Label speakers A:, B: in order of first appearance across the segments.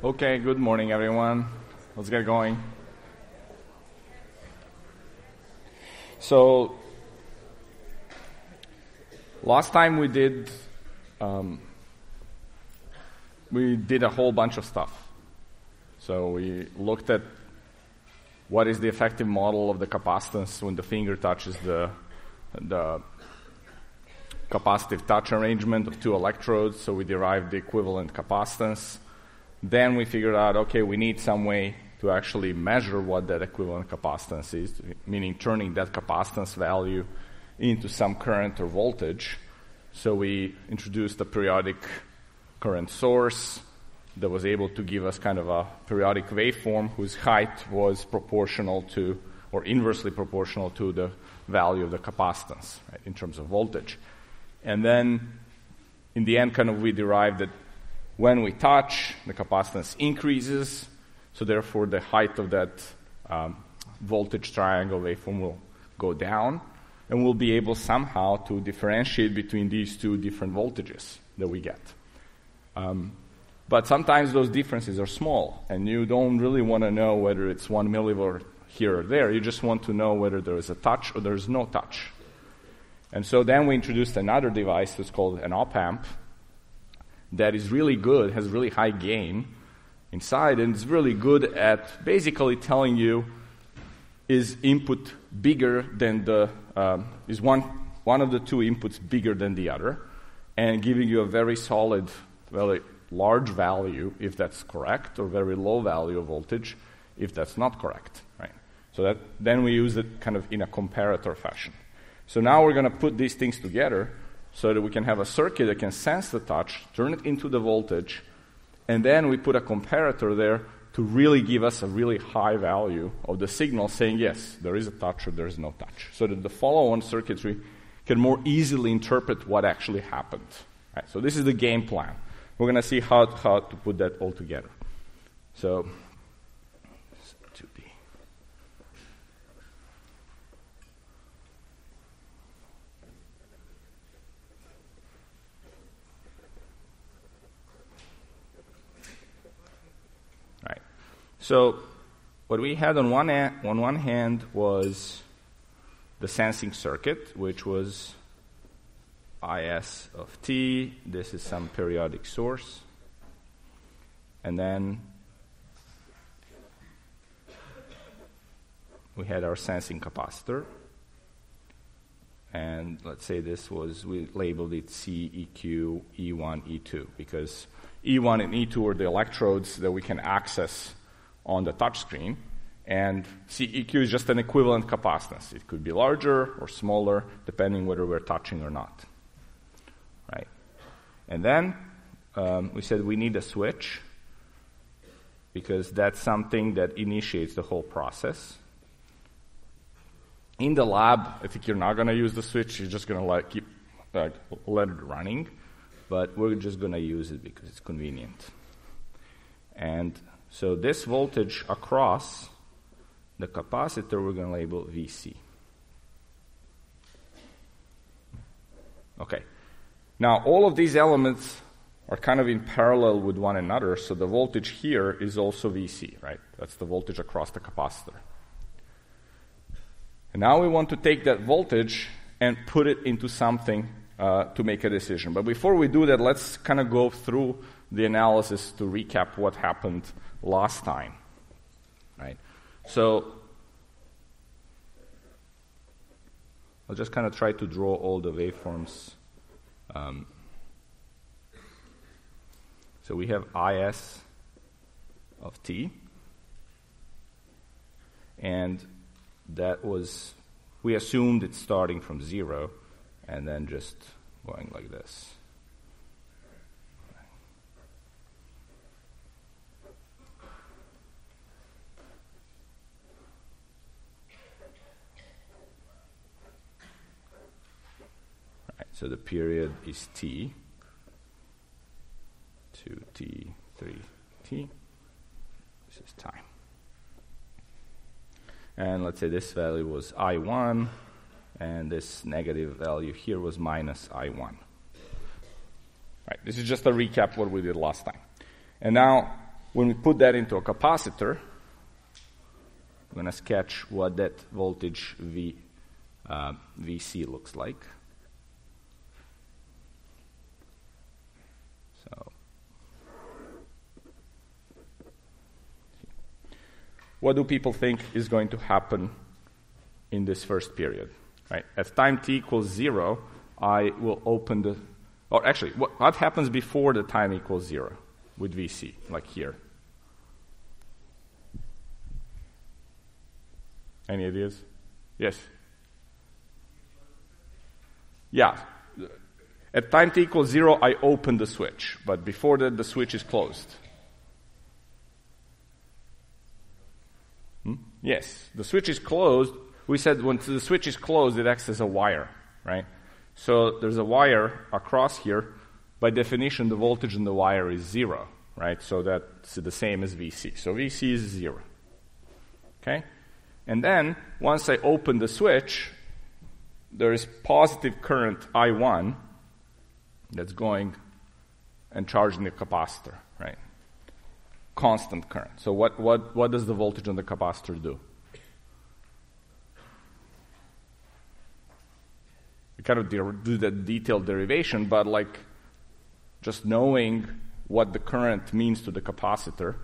A: Okay, good morning, everyone. Let's get going. So, last time we did a whole bunch of stuff. So we looked at what is the effective model of the capacitance when the finger touches the capacitive touch arrangement of two electrodes, so we derived the equivalent capacitance. Then we figured out, okay, we need some way to actually measure what that equivalent capacitance is, meaning turning that capacitance value into some current or voltage. So we introduced a periodic current source that was able to give us kind of a periodic waveform whose height was proportional to, or inversely proportional to, the value of the capacitance, right, in terms of voltage. And then, in the end, kind of we derived that when we touch, the capacitance increases, so therefore the height of that voltage triangle waveform will go down, and we'll be able somehow to differentiate between these two different voltages that we get. But sometimes those differences are small, and you don't really want to know whether it's 1 millivolt here or there. You just want to know whether there is a touch or there is no touch. And so then we introduced another device that's called an op-amp that is really good, has really high gain inside, and it's really good at basically telling you, is input bigger than is one of the two inputs bigger than the other, and giving you a very solid, very large value if that's correct, or very low value of voltage if that's not correct, right? So that then we use it kind of in a comparator fashion. So now we're going to put these things together so that we can have a circuit that can sense the touch, turn it into the voltage, and then we put a comparator there to really give us a really high value of the signal saying, yes, there is a touch or there is no touch, so that the follow-on circuitry can more easily interpret what actually happened. Right, so this is the game plan. We're going to see how to put that all together. So, 2D. Right. So, what we had on one hand was the sensing circuit, which was Is of t, this is some periodic source, and then we had our sensing capacitor, and let's say we labeled it C, EQ, E1, E2, because E1 and E2 are the electrodes that we can access on the touch screen, and CEQ is just an equivalent capacitance. It could be larger or smaller, depending whether we're touching or not. Right. And then we said we need a switch because that's something that initiates the whole process. In the lab, I think you're not going to use the switch. You're just going to let it running. But we're just going to use it because it's convenient. And so this voltage across the capacitor we're going to label VC. Okay. Now, all of these elements are kind of in parallel with one another, so the voltage here is also VC, right? That's the voltage across the capacitor. And now we want to take that voltage and put it into something to make a decision. But before we do that, let's kind of go through the analysis to recap what happened last time, right? So I'll just kind of try to draw all the waveforms. So we have Is of t, and that was, we assumed it's starting from 0 and then just going like this. So the period is t, 2t, 3t. This is time. And let's say this value was I1, and this negative value here was minus I1. Right, this is just a recap of what we did last time. And now when we put that into a capacitor, I'm going to sketch what that voltage VC looks like. So, what do people think is going to happen in this first period? Right? At time t equals 0, I will open the... Or actually, what happens before the time equals 0 with VC, like here? Any ideas? Yes? Yeah. At time t equals 0, I open the switch, but before that, the switch is closed. Yes, the switch is closed. We said when the switch is closed, it acts as a wire, right? So there's a wire across here. By definition, the voltage in the wire is 0, right? So that's the same as VC. So VC is 0. Okay? And then, once I open the switch, there is positive current I1 that's going and charging the capacitor, right? Constant current. So what does the voltage on the capacitor do? We kind of do the detailed derivation, but like just knowing what the current means to the capacitor,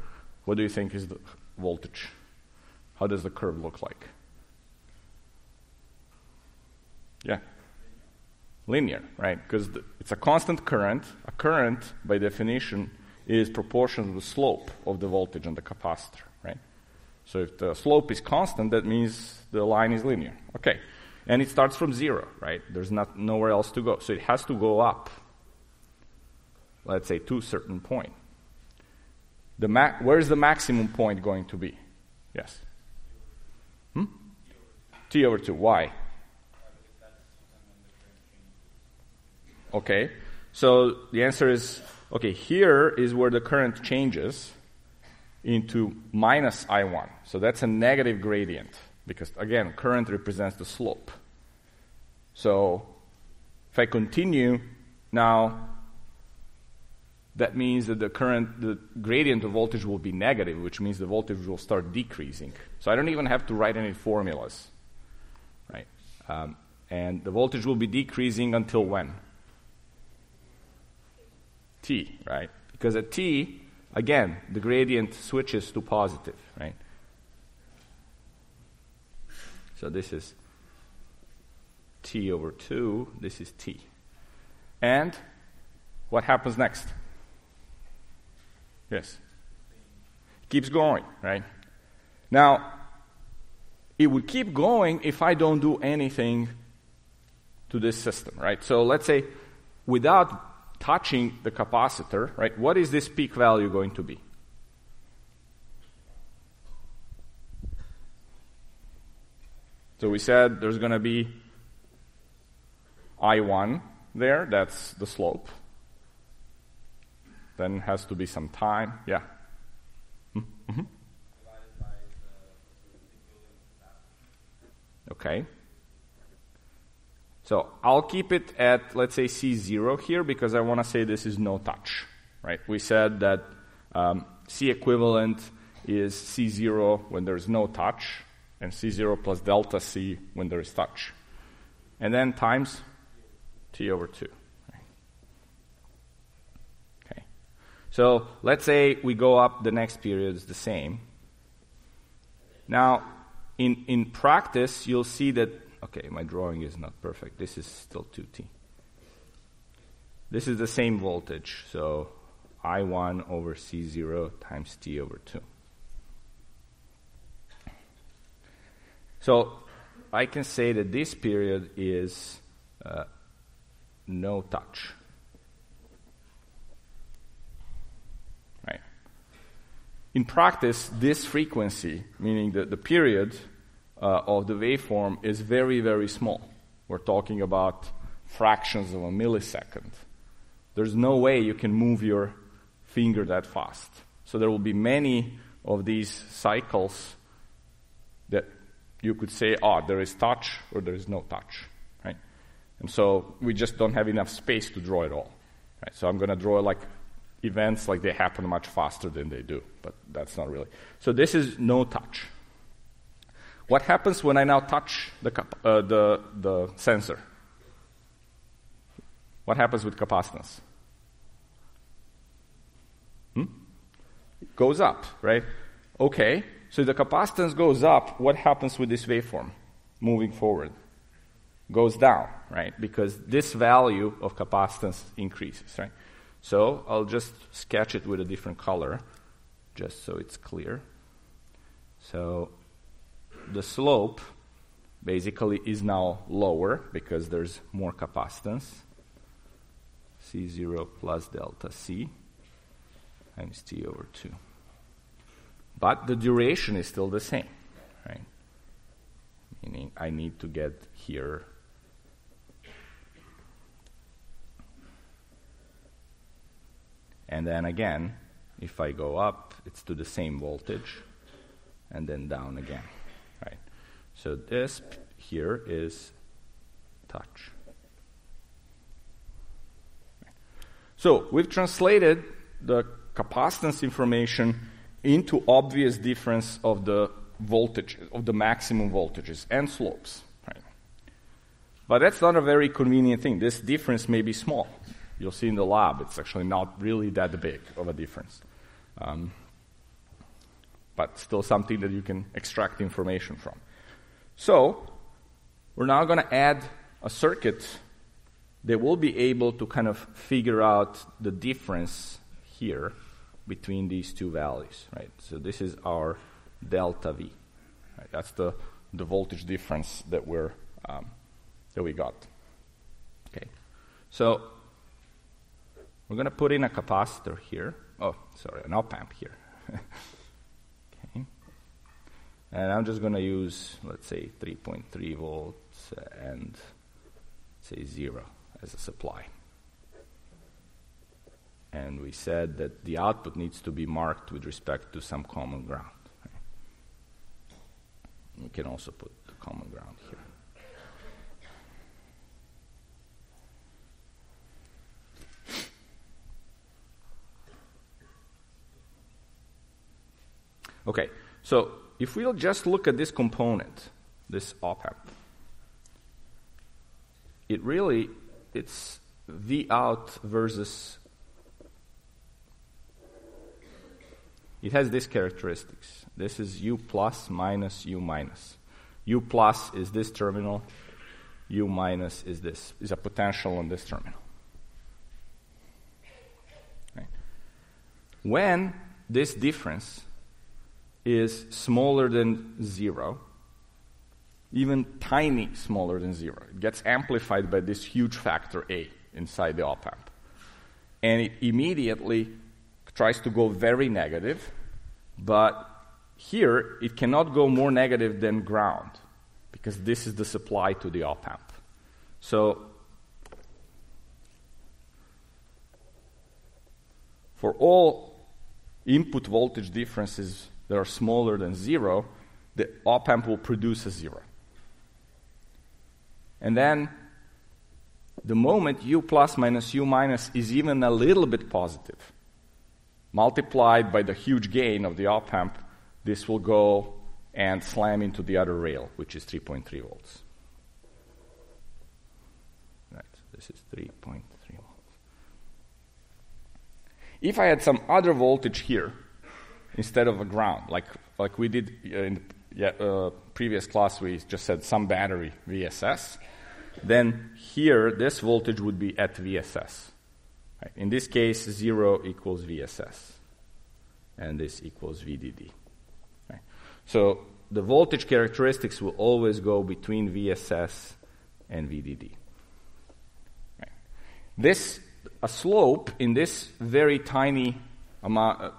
A: what do you think is the voltage? How does the curve look like? Yeah. Linear, right? Because it's a constant current. A current, by definition, is proportional to the slope of the voltage on the capacitor, right? So if the slope is constant, that means the line is linear. Okay. And it starts from 0, right? There's nowhere else to go. So it has to go up, let's say, to a certain point. Where is the maximum point going to be? Yes? T over 2. Why? Okay. So the answer is, okay, here is where the current changes into minus I1. So that's a negative gradient because, again, current represents the slope. So if I continue now, that means that the gradient of voltage will be negative, which means the voltage will start decreasing. So I don't even have to write any formulas, right? And the voltage will be decreasing until when? T, right? Because at T, again, the gradient switches to positive, right? So this is T over 2, this is T. And what happens next? Yes. Keeps going, right? Now, it would keep going if I don't do anything to this system, right? So let's say without touching the capacitor, right, what is this peak value going to be? So we said there's going to be I1 there, that's the slope. Then has to be some time. Yeah. Mm-hmm. Okay. So I'll keep it at, let's say, C0 here because I want to say this is no touch. Right? We said that C equivalent is C0 when there's no touch, and C0 plus delta C when there is touch. And then times T over 2. So let's say we go up the next period is the same. Now, in practice, you'll see that, okay, my drawing is not perfect. This is still 2T. This is the same voltage, so I1 over C0 times T over 2. So I can say that this period is no touch. In practice, this frequency, meaning the period of the waveform, is very, very small. We're talking about fractions of a millisecond. There's no way you can move your finger that fast. So there will be many of these cycles that you could say, there is touch or there is no touch, right? And so we just don't have enough space to draw it all. Right? So I'm going to draw like events like they happen much faster than they do, but that's not really. So this is no touch. What happens when I now touch the sensor? What happens with capacitance? It goes up, right? Okay, so the capacitance goes up. What happens with this waveform moving forward? Goes down, right? Because this value of capacitance increases, right? So I'll just sketch it with a different color, just so it's clear. So the slope basically is now lower because there's more capacitance. C0 plus delta C times T over 2. But the duration is still the same, right? Meaning I need to get here. And then again, if I go up, it's to the same voltage, and then down again, right? So this here is touch. So we've translated the capacitance information into obvious difference of the voltage, of the maximum voltages and slopes, right? But that's not a very convenient thing. This difference may be small. You'll see in the lab, it's actually not really that big of a difference. But still something that you can extract information from. So we're now going to add a circuit that will be able to kind of figure out the difference here between these two values, right? So this is our delta V. Right? That's the voltage difference that we got. Okay. So we're going to put in a capacitor here. Oh, sorry, an op-amp here. Okay. And I'm just going to use, let's say, 3.3 volts and, say, 0 as a supply. And we said that the output needs to be marked with respect to some common ground. Right? We can also put the common ground here. Okay, so if we'll just look at this component, this op-amp, it's V out versus, it has these characteristics. This is U plus minus U minus. U plus is this terminal, U minus is a potential on this terminal. Right. When this difference is smaller than 0, even tiny smaller than 0. It gets amplified by this huge factor A inside the op-amp. And it immediately tries to go very negative, but here it cannot go more negative than ground, because this is the supply to the op-amp. So for all input voltage differences that are smaller than 0, the op-amp will produce a 0. And then the moment U plus minus U minus is even a little bit positive, multiplied by the huge gain of the op-amp, this will go and slam into the other rail, which is 3.3 volts. Right, this is 3.3 volts. If I had some other voltage here, instead of a ground, like we did in the previous class, we just said some battery, VSS, then here this voltage would be at VSS. Right? In this case, 0 equals VSS, and this equals VDD. Right? So the voltage characteristics will always go between VSS and VDD. Right? A slope in this very tiny amount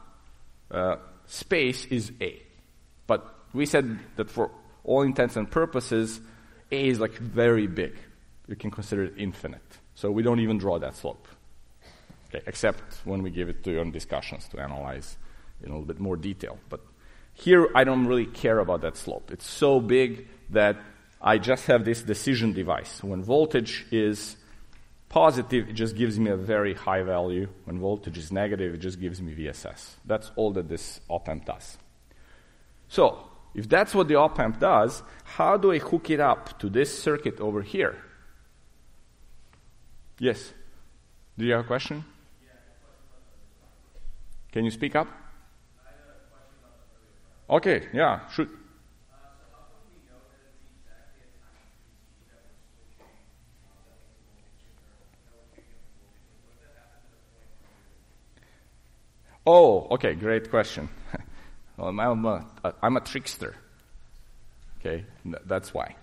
A: space is A. But we said that for all intents and purposes, A is like very big. You can consider it infinite. So we don't even draw that slope. Okay, except when we give it to you in discussions to analyze in a little bit more detail. But here I don't really care about that slope. It's so big that I just have this decision device. When voltage is positive, it just gives me a very high value. When voltage is negative, it just gives me VSS. That's all that this op-amp does. So, if that's what the op-amp does, how do I hook it up to this circuit over here? Yes? Do you have a question? Can you speak up? Okay, yeah, shoot. Oh, okay, great question. Well, I'm a trickster. Okay, that's why.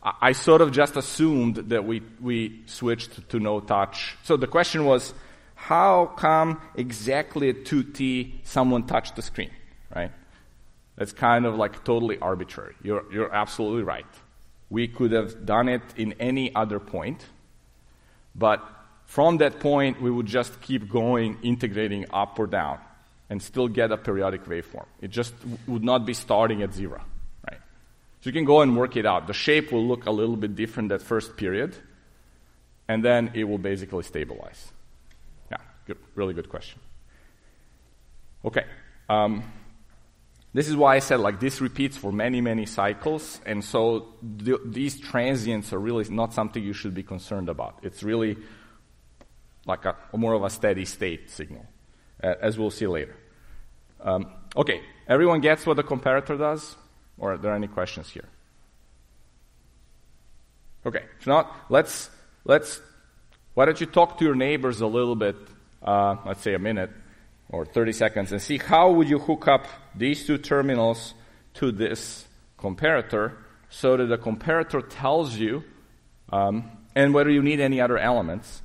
A: I sort of just assumed that we switched to no touch. So the question was, how come exactly at 2t someone touched the screen, right? That's kind of like totally arbitrary. You're absolutely right. We could have done it in any other point, but from that point, we would just keep going, integrating up or down, and still get a periodic waveform. It just would not be starting at 0, right? So you can go and work it out. The shape will look a little bit different that first period, and then it will basically stabilize. Yeah, good, really good question. Okay. This is why I said like this repeats for many, many cycles, and so these transients are really not something you should be concerned about. It's really like a more of a steady state signal, as we'll see later. Okay, everyone gets what the comparator does? Or are there any questions here? Okay, if not, why don't you talk to your neighbors a little bit, let's say a minute or 30 seconds, and see how would you hook up these two terminals to this comparator so that the comparator tells you, and whether you need any other elements,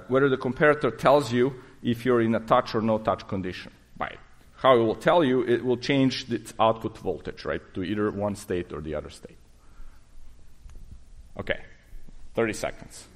A: whether the comparator tells you if you're in a touch or no touch condition. By how it will tell you, it will change its output voltage, right, to either one state or the other state. Okay, 30 seconds.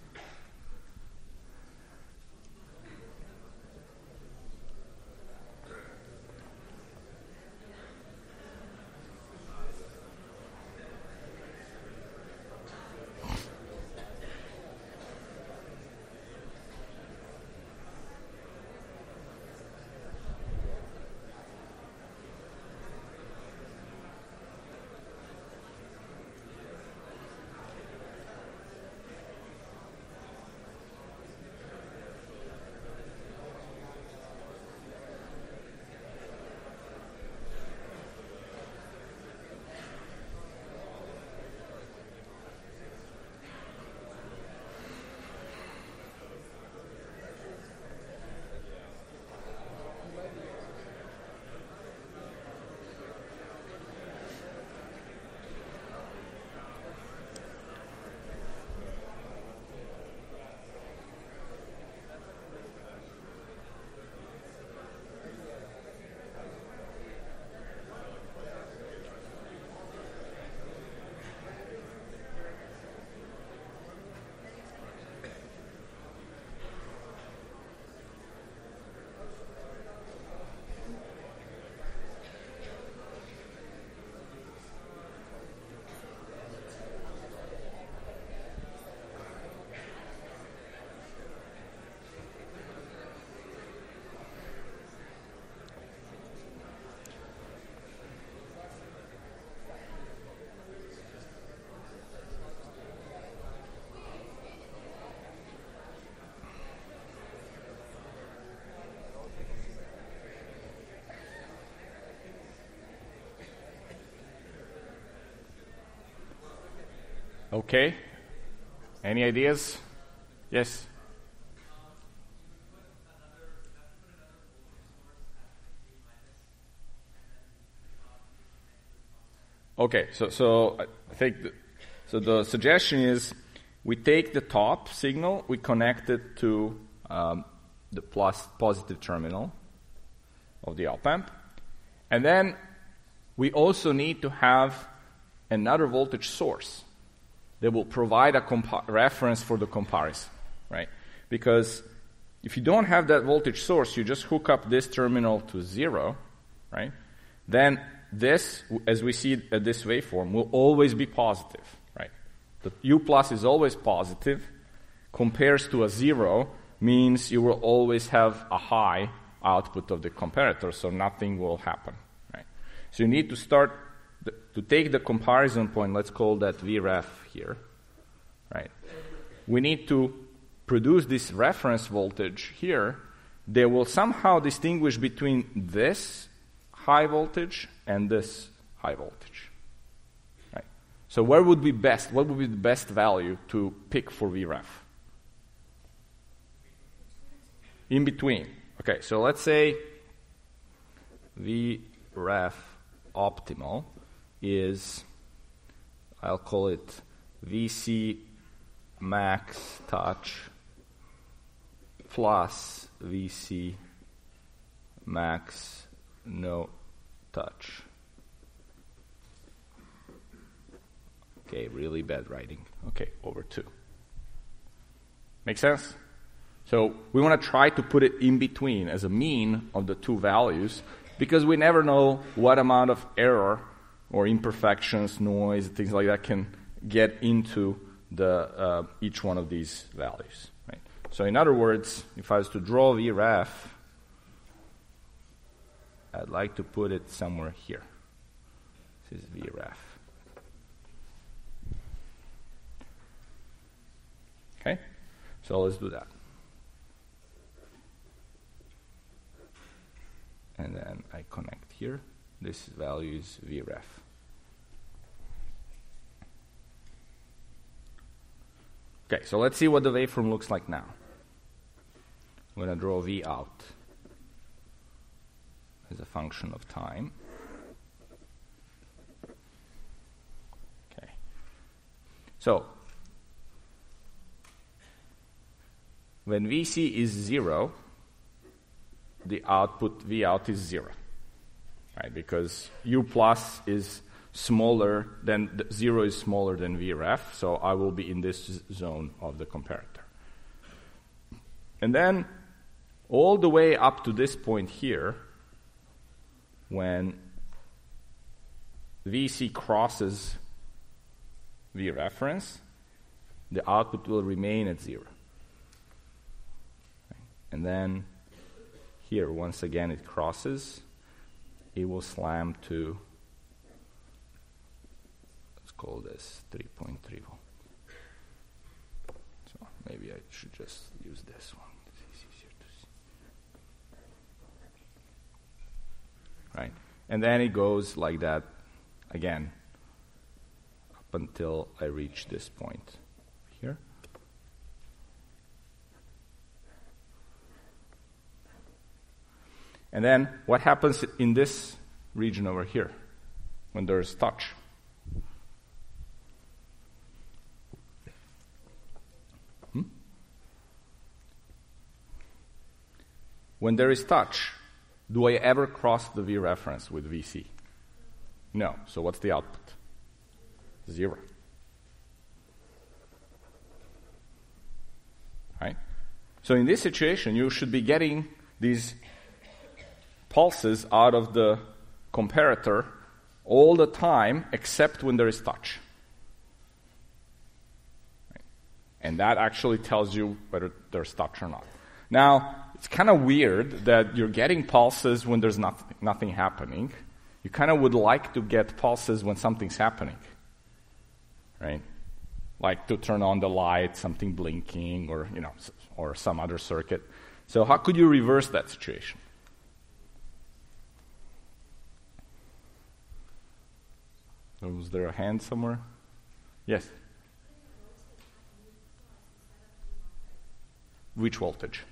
A: Okay. Any ideas? Yes? Okay, so I think the suggestion is we take the top signal, we connect it to the positive terminal of the op-amp, and then we also need to have another voltage source that will provide a reference for the comparison, right? Because if you don't have that voltage source, you just hook up this terminal to 0, right? Then this, as we see at this waveform, will always be positive, right? The U plus is always positive. compares to a 0 means you will always have a high output of the comparator, so nothing will happen. Right? So you need to start to take the comparison point, let's call that Vref here. Right? We need to produce this reference voltage here. They will somehow distinguish between this high voltage and this high voltage. Right? So where would be best? What would be the best value to pick for Vref? In between. Okay, so let's say Vref optimal is, I'll call it VC max touch plus VC max no touch. Okay, really bad writing. Okay, over 2. Make sense? So we want to try to put it in between as a mean of the two values, because we never know what amount of error or imperfections, noise, things like that can get into the each one of these values. Right? So in other words, if I was to draw Vref, I'd like to put it somewhere here. This is Vref. Okay? So let's do that. And then I connect here. This value is Vref. Okay, so let's see what the waveform looks like now. I'm going to draw V out as a function of time. Okay. So, when Vc is 0, the output V out is 0. Right? Because U plus is smaller than 0 is smaller than Vref, so I will be in this zone of the comparator. And then all the way up to this point here, when Vc crosses V reference, the output will remain at 0. And then here, once again, it crosses, it will slam to, let's call this 3.3 volt. So maybe I should just use this one. It's easier to see. Right? And then it goes like that again up until I reach this point here. And then what happens in this region over here when there is touch? When there is touch, do I ever cross the V reference with Vc? No. So what's the output? 0. Right? So in this situation, you should be getting these pulses out of the comparator all the time except when there is touch. Right? And that actually tells you whether there's touch or not. Now, it's kind of weird that you're getting pulses when there's nothing happening. You kind of would like to get pulses when something's happening. Right? Like to turn on the light, something blinking, or or some other circuit. So how could you reverse that situation? Was there a hand somewhere? Yes. Which voltage?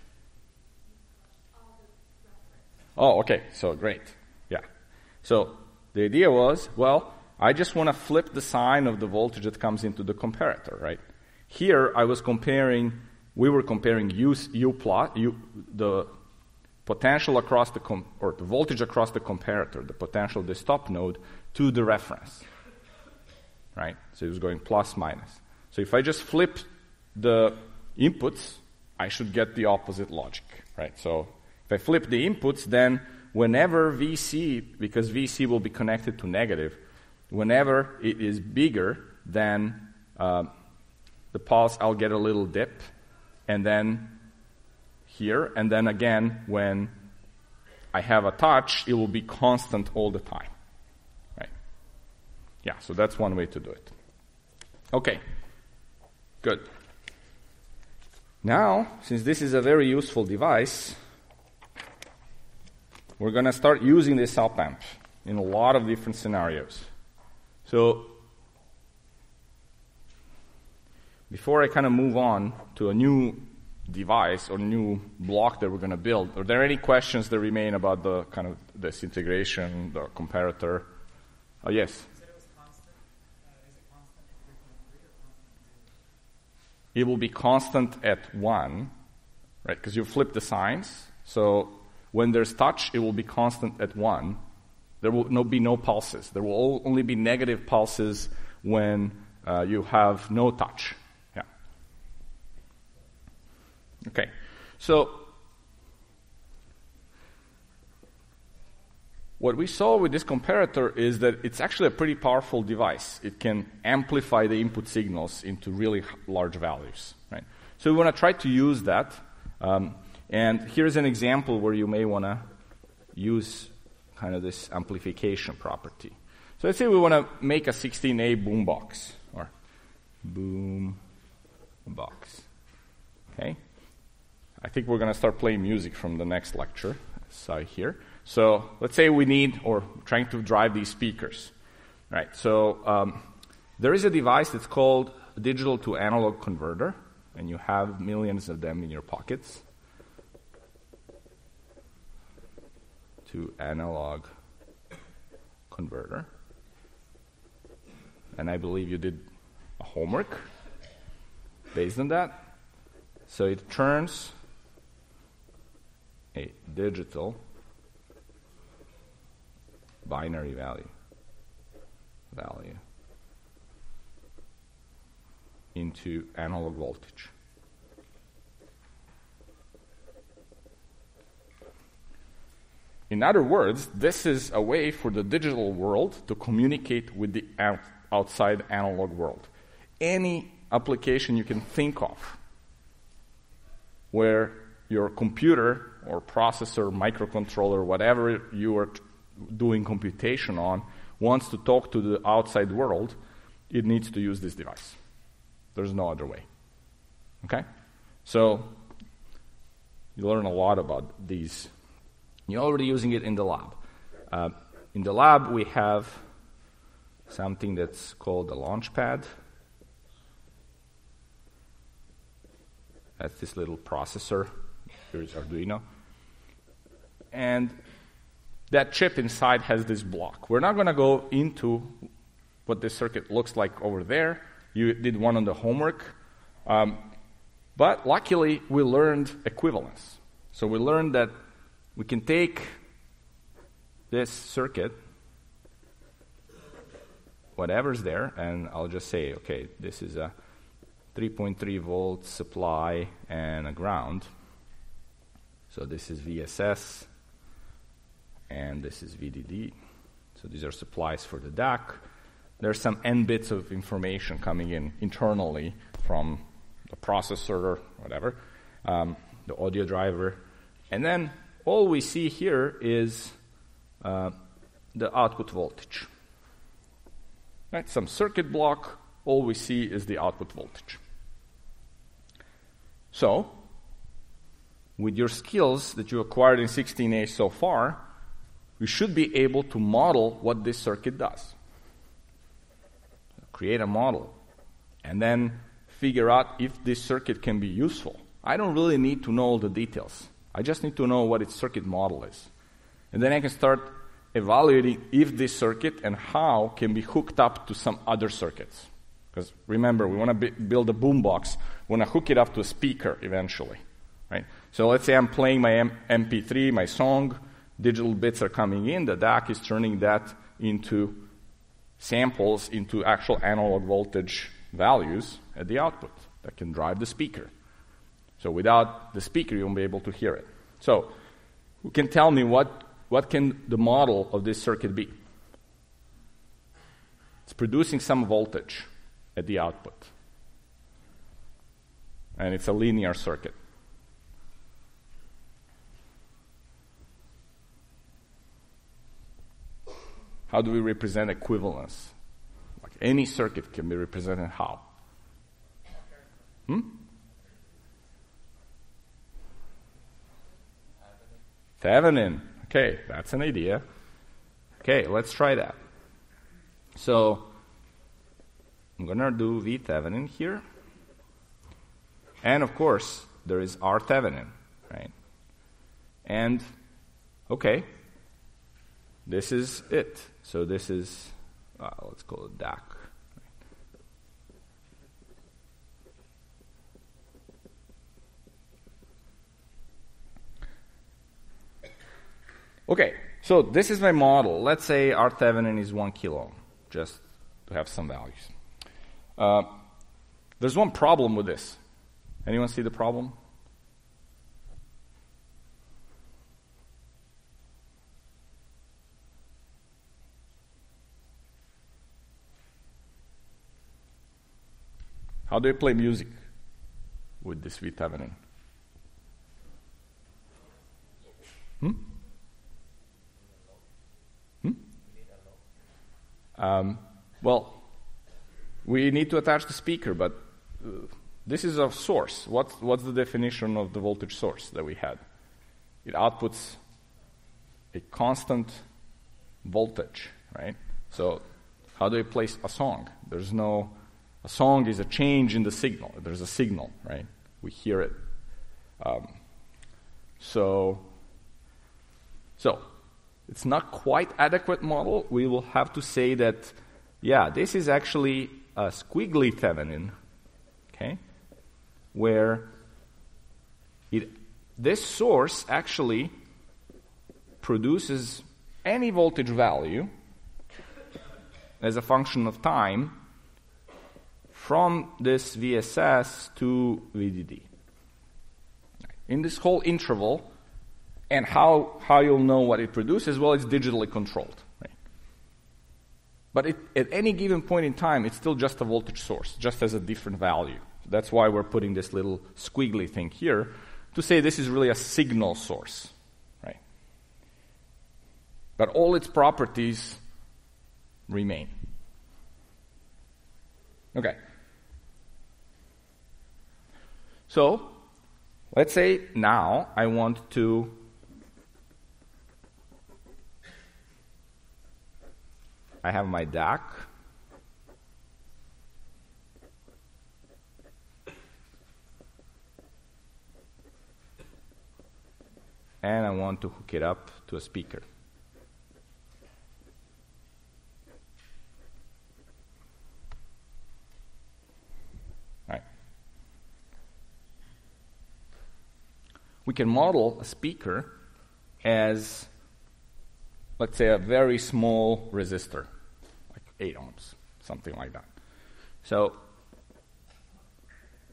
A: Oh, okay. So great. Yeah. So the idea was, well, I just want to flip the sign of the voltage that comes into the comparator, right? Here we were comparing the potential across or the voltage across the comparator, the potential of the stop node, to the reference. Right? So it was going plus minus. So if I just flip the inputs, I should get the opposite logic. Right? So if I flip the inputs, then whenever Vc, because Vc will be connected to negative, whenever it is bigger than the pulse, I'll get a little dip. and then here, and then again when I have a touch, it will be constant all the time. Right? Yeah, so that's one way to do it. Okay, good. Now, since this is a very useful device, we're going to start using this op-amp in a lot of different scenarios. So, before I kind of move on to a new device or new block that we're going to build, are there any questions that remain about the kind of this integration, the comparator? Oh, yes?
B: You said it was constant. Is it constant at 3.3 or constant at 0?
A: It will be constant at 1, right? Because you flip the signs. So when there's touch, it will be constant at 1. There will be no pulses. There will only be negative pulses when you have no touch. Yeah. Okay. So what we saw with this comparator is that it's actually a pretty powerful device. It can amplify the input signals into really large values. Right? So we want to try to use that. And here's an example where you may want to use kind of this amplification property. So let's say we want to make a 16A boombox, or boom box. Okay? I think we're going to start playing music from the next lecture, as I hear. So let's say we need, or trying to drive these speakers. Right? So there is a device that's called a digital to analog converter, and you have millions of them in your pockets. To analog converter. And I believe you did a homework based on that. So it turns a digital binary value into analog voltage. In other words, this is a way for the digital world to communicate with the outside analog world. Any application you can think of where your computer or processor, microcontroller, whatever you are doing computation on, wants to talk to the outside world, it needs to use this device. There's no other way. Okay? So, you learn a lot about these. You're already using it in the lab. In the lab, we have something that's called a launchpad. That's this little processor. Here's Arduino. And that chip inside has this block. We're not going to go into what this circuit looks like over there. You did one on the homework. But luckily, we learned equivalence. So we learned that we can take this circuit, whatever's there, and I'll just say, okay, this is a 3.3 volt supply and a ground. So this is VSS, and this is VDD. So these are supplies for the DAC. There's some N bits of information coming in internally from the processor or whatever, the audio driver. And then all we see here is the output voltage. Right? Some circuit block, all we see is the output voltage. So, with your skills that you acquired in 16A so far, you should be able to model what this circuit does. Create a model, and then figure out if this circuit can be useful. I don't really need to know all the details. I just need to know what its circuit model is. And then I can start evaluating if this circuit and how can be hooked up to some other circuits. Because remember, we want to build a boombox. We want to hook it up to a speaker eventually. Right? So let's say I'm playing my MP3, my song. Digital bits are coming in. The DAC is turning that into samples, into actual analog voltage values at the output that can drive the speaker. So without the speaker, you won't be able to hear it. So who can tell me what can the model of this circuit be? It's producing some voltage at the output. and it's a linear circuit. How do we represent equivalence? Like any circuit can be represented how? Thevenin. Okay, that's an idea. Okay, let's try that. So I'm going to do V Thevenin here. And of course, there is R Thevenin, right? And, okay, this is it. So this is, let's call it DAC. Okay, so this is my model. Let's say R Thevenin is 1 kilo ohm, just to have some values. There's one problem with this. Anyone see the problem? How do you play music with this V Thevenin? Well, we need to attach the speaker, but this is a source. What's the definition of the voltage source that we had? It outputs a constant voltage, right? So how do you place a song? A song is a change in the signal. There's a signal, right? We hear it. So it's not quite adequate model. We will have to say that, yeah, this is actually a squiggly Thevenin, okay, where this source actually produces any voltage value as a function of time from this VSS to VDD. In this whole interval, and how you'll know what it produces, well, it's digitally controlled. Right? But at any given point in time, it's still just a voltage source, just as a different value. That's why we're putting this little squiggly thing here to say this is really a signal source. Right? But all its properties remain. Okay. So, let's say now I want to I have my DAC. And I want to hook it up to a speaker. Right. We can model a speaker as, let's say, a very small resistor, like 8 ohms, something like that. So,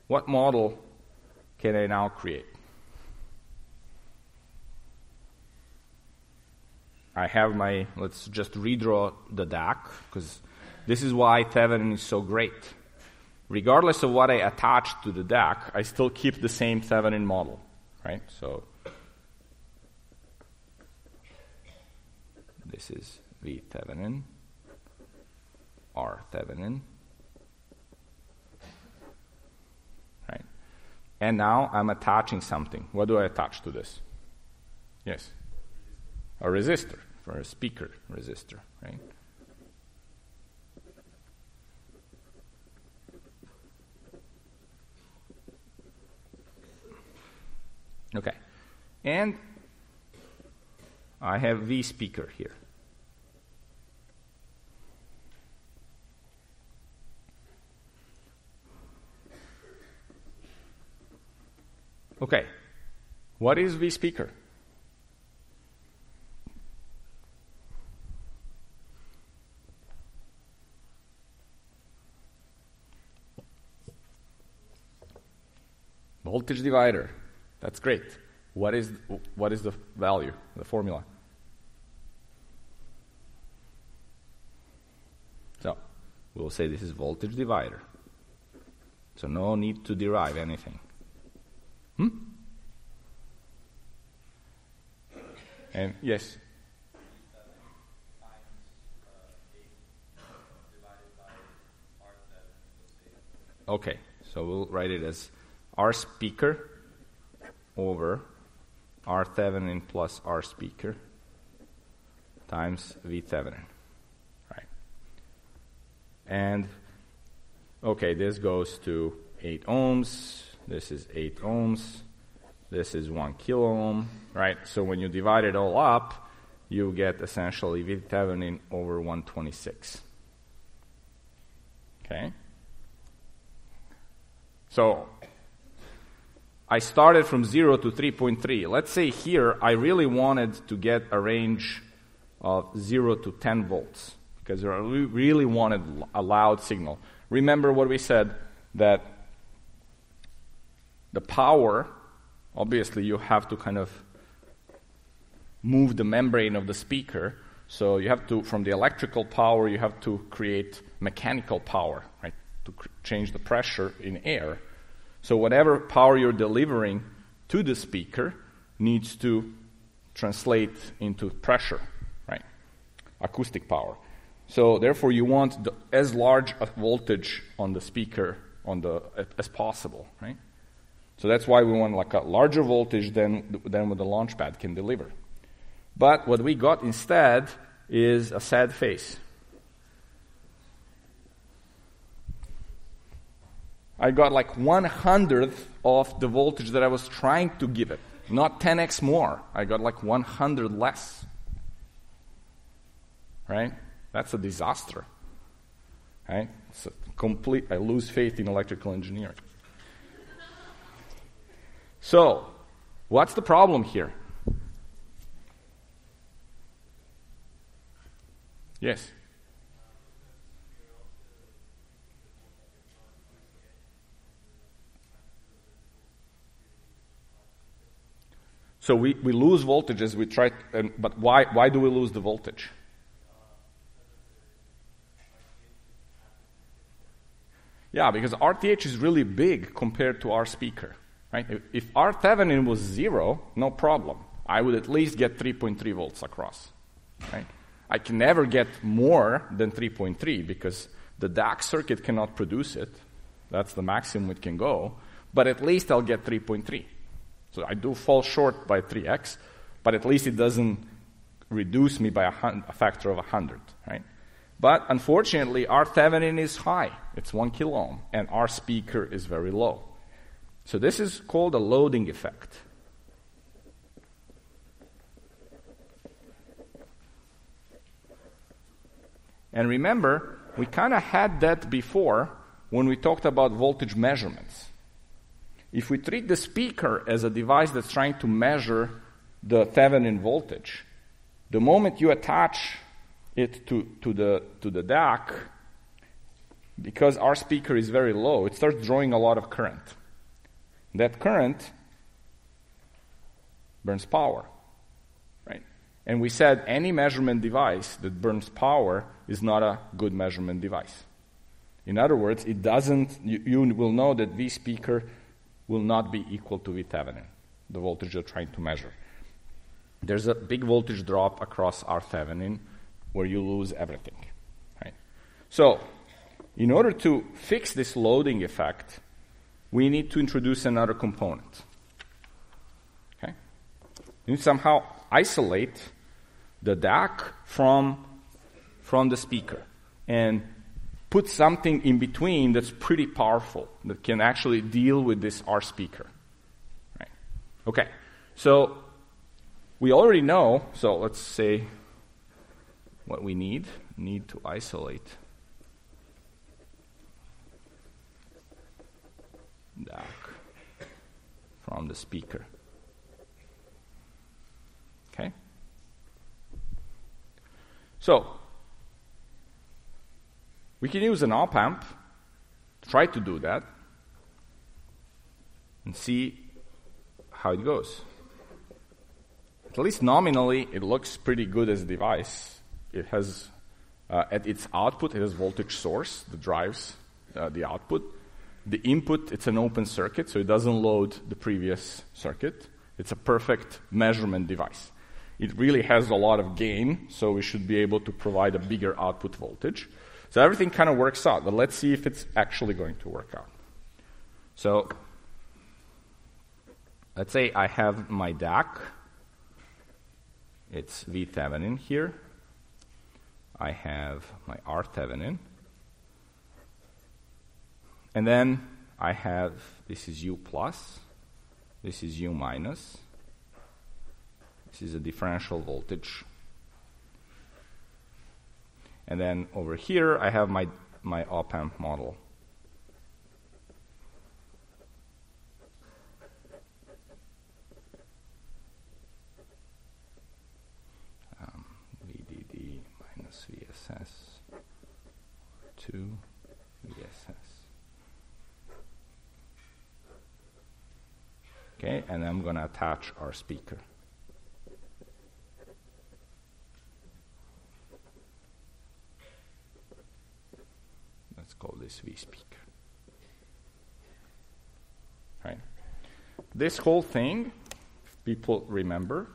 A: what model can I now create? I have let's just redraw the DAC, because this is why Thevenin is so great. Regardless of what I attach to the DAC, I still keep the same Thevenin model, right? So, this is V Thevenin, R Thevenin, right? And now I'm attaching something. What do I attach to this? Yes? A resistor, for a speaker resistor, right? Okay. And I have V speaker here. Okay. What is V speaker? Voltage divider. That's great. What is the value, the formula? So, we'll say this is voltage divider. So no need to derive anything. And yes? Okay, so we'll write it as R speaker over R Thevenin plus R speaker times V Thevenin. Right. And, okay, this goes to 8 ohms. This is 8 ohms. This is 1 kilo ohm. Right? So when you divide it all up, you get essentially V Thevenin over 126. Okay? So I started from 0 to 3.3. Let's say here I really wanted to get a range of 0 to 10 volts because I really wanted a loud signal. Remember what we said, that the power, obviously you have to kind of move the membrane of the speaker. So you have to, from the electrical power, you have to create mechanical power, right? To change the pressure in air. So whatever power you're delivering to the speaker needs to translate into pressure, right? Acoustic power. So therefore you want as large a voltage on the speaker as possible, right? So that's why we want like a larger voltage than what the launch pad can deliver. But what we got instead is a sad face. I got like 1/100th of the voltage that I was trying to give it. Not 10x more. I got like 100 less. Right? That's a disaster. Right? It's a complete, I lose faith in electrical engineering. So, what's the problem here? Yes? So we lose voltage as we try, but why do we lose the voltage? Yeah, because RTH is really big compared to our speaker. Right? If R Thevenin was 0, no problem. I would at least get 3.3 volts across. Right? I can never get more than 3.3 because the DAC circuit cannot produce it. That's the maximum it can go. But at least I'll get 3.3. So I do fall short by 3x, but at least it doesn't reduce me by a factor of 100, right? But unfortunately, our Thevenin is high. It's 1 kilo ohm, and our speaker is very low. So this is called a loading effect. And remember, we kind of had that before when we talked about voltage measurements. If we treat the speaker as a device that's trying to measure the Thevenin voltage, the moment you attach it to the DAC, because our speaker is very low, it starts drawing a lot of current. That current burns power, right? And we said any measurement device that burns power is not a good measurement device. In other words, it doesn't. You will know that V speaker will not be equal to V Thevenin, the voltage you're trying to measure. There's a big voltage drop across R Thevenin where you lose everything. Right? So, in order to fix this loading effect, we need to introduce another component. Okay? You need to somehow isolate the DAC from the speaker and put something in between that's pretty powerful, that can actually deal with this R speaker. Right? Okay, so we already know, so let's say what we need to isolate DAC from the speaker. Okay? So, we can use an op-amp to try to do that and see how it goes. At least nominally, it looks pretty good as a device. It has, at its output, it has voltage source that drives the output. The input, it's an open circuit, so it doesn't load the previous circuit. It's a perfect measurement device. It really has a lot of gain, so we should be able to provide a bigger output voltage. So everything kind of works out, but let's see if it's actually going to work out. So let's say I have my DAC. It's V Thevenin here. I have my R Thevenin. And then I have, this is U plus, this is U minus. This is a differential voltage. And then over here I have my op-amp model. VDD minus VSS, 2 VSS. Okay, and I'm going to attach our speaker. Let's call this V speaker. Right. This whole thing, if people remember,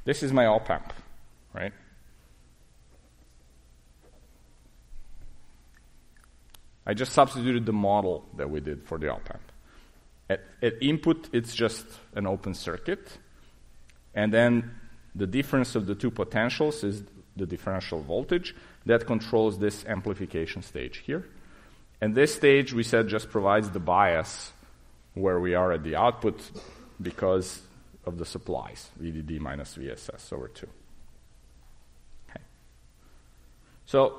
A: this is my op-amp, right? I just substituted the model that we did for the op-amp. At input, it's just an open circuit. And then the difference of the two potentials is the differential voltage that controls this amplification stage here. And this stage, we said, just provides the bias where we are at the output because of the supplies, VDD minus VSS over 2. Okay. So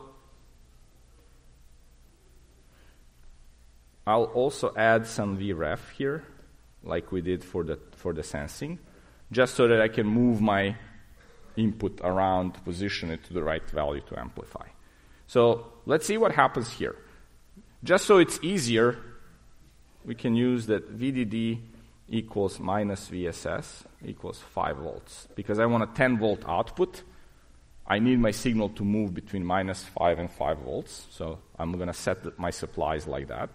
A: I'll also add some VREF here, like we did for the sensing, just so that I can move my input around, position it to the right value to amplify. So let's see what happens here. Just so it's easier, we can use that VDD equals minus VSS equals 5 volts. Because I want a 10 volt output, I need my signal to move between minus 5 and 5 volts. So I'm going to set my supplies like that.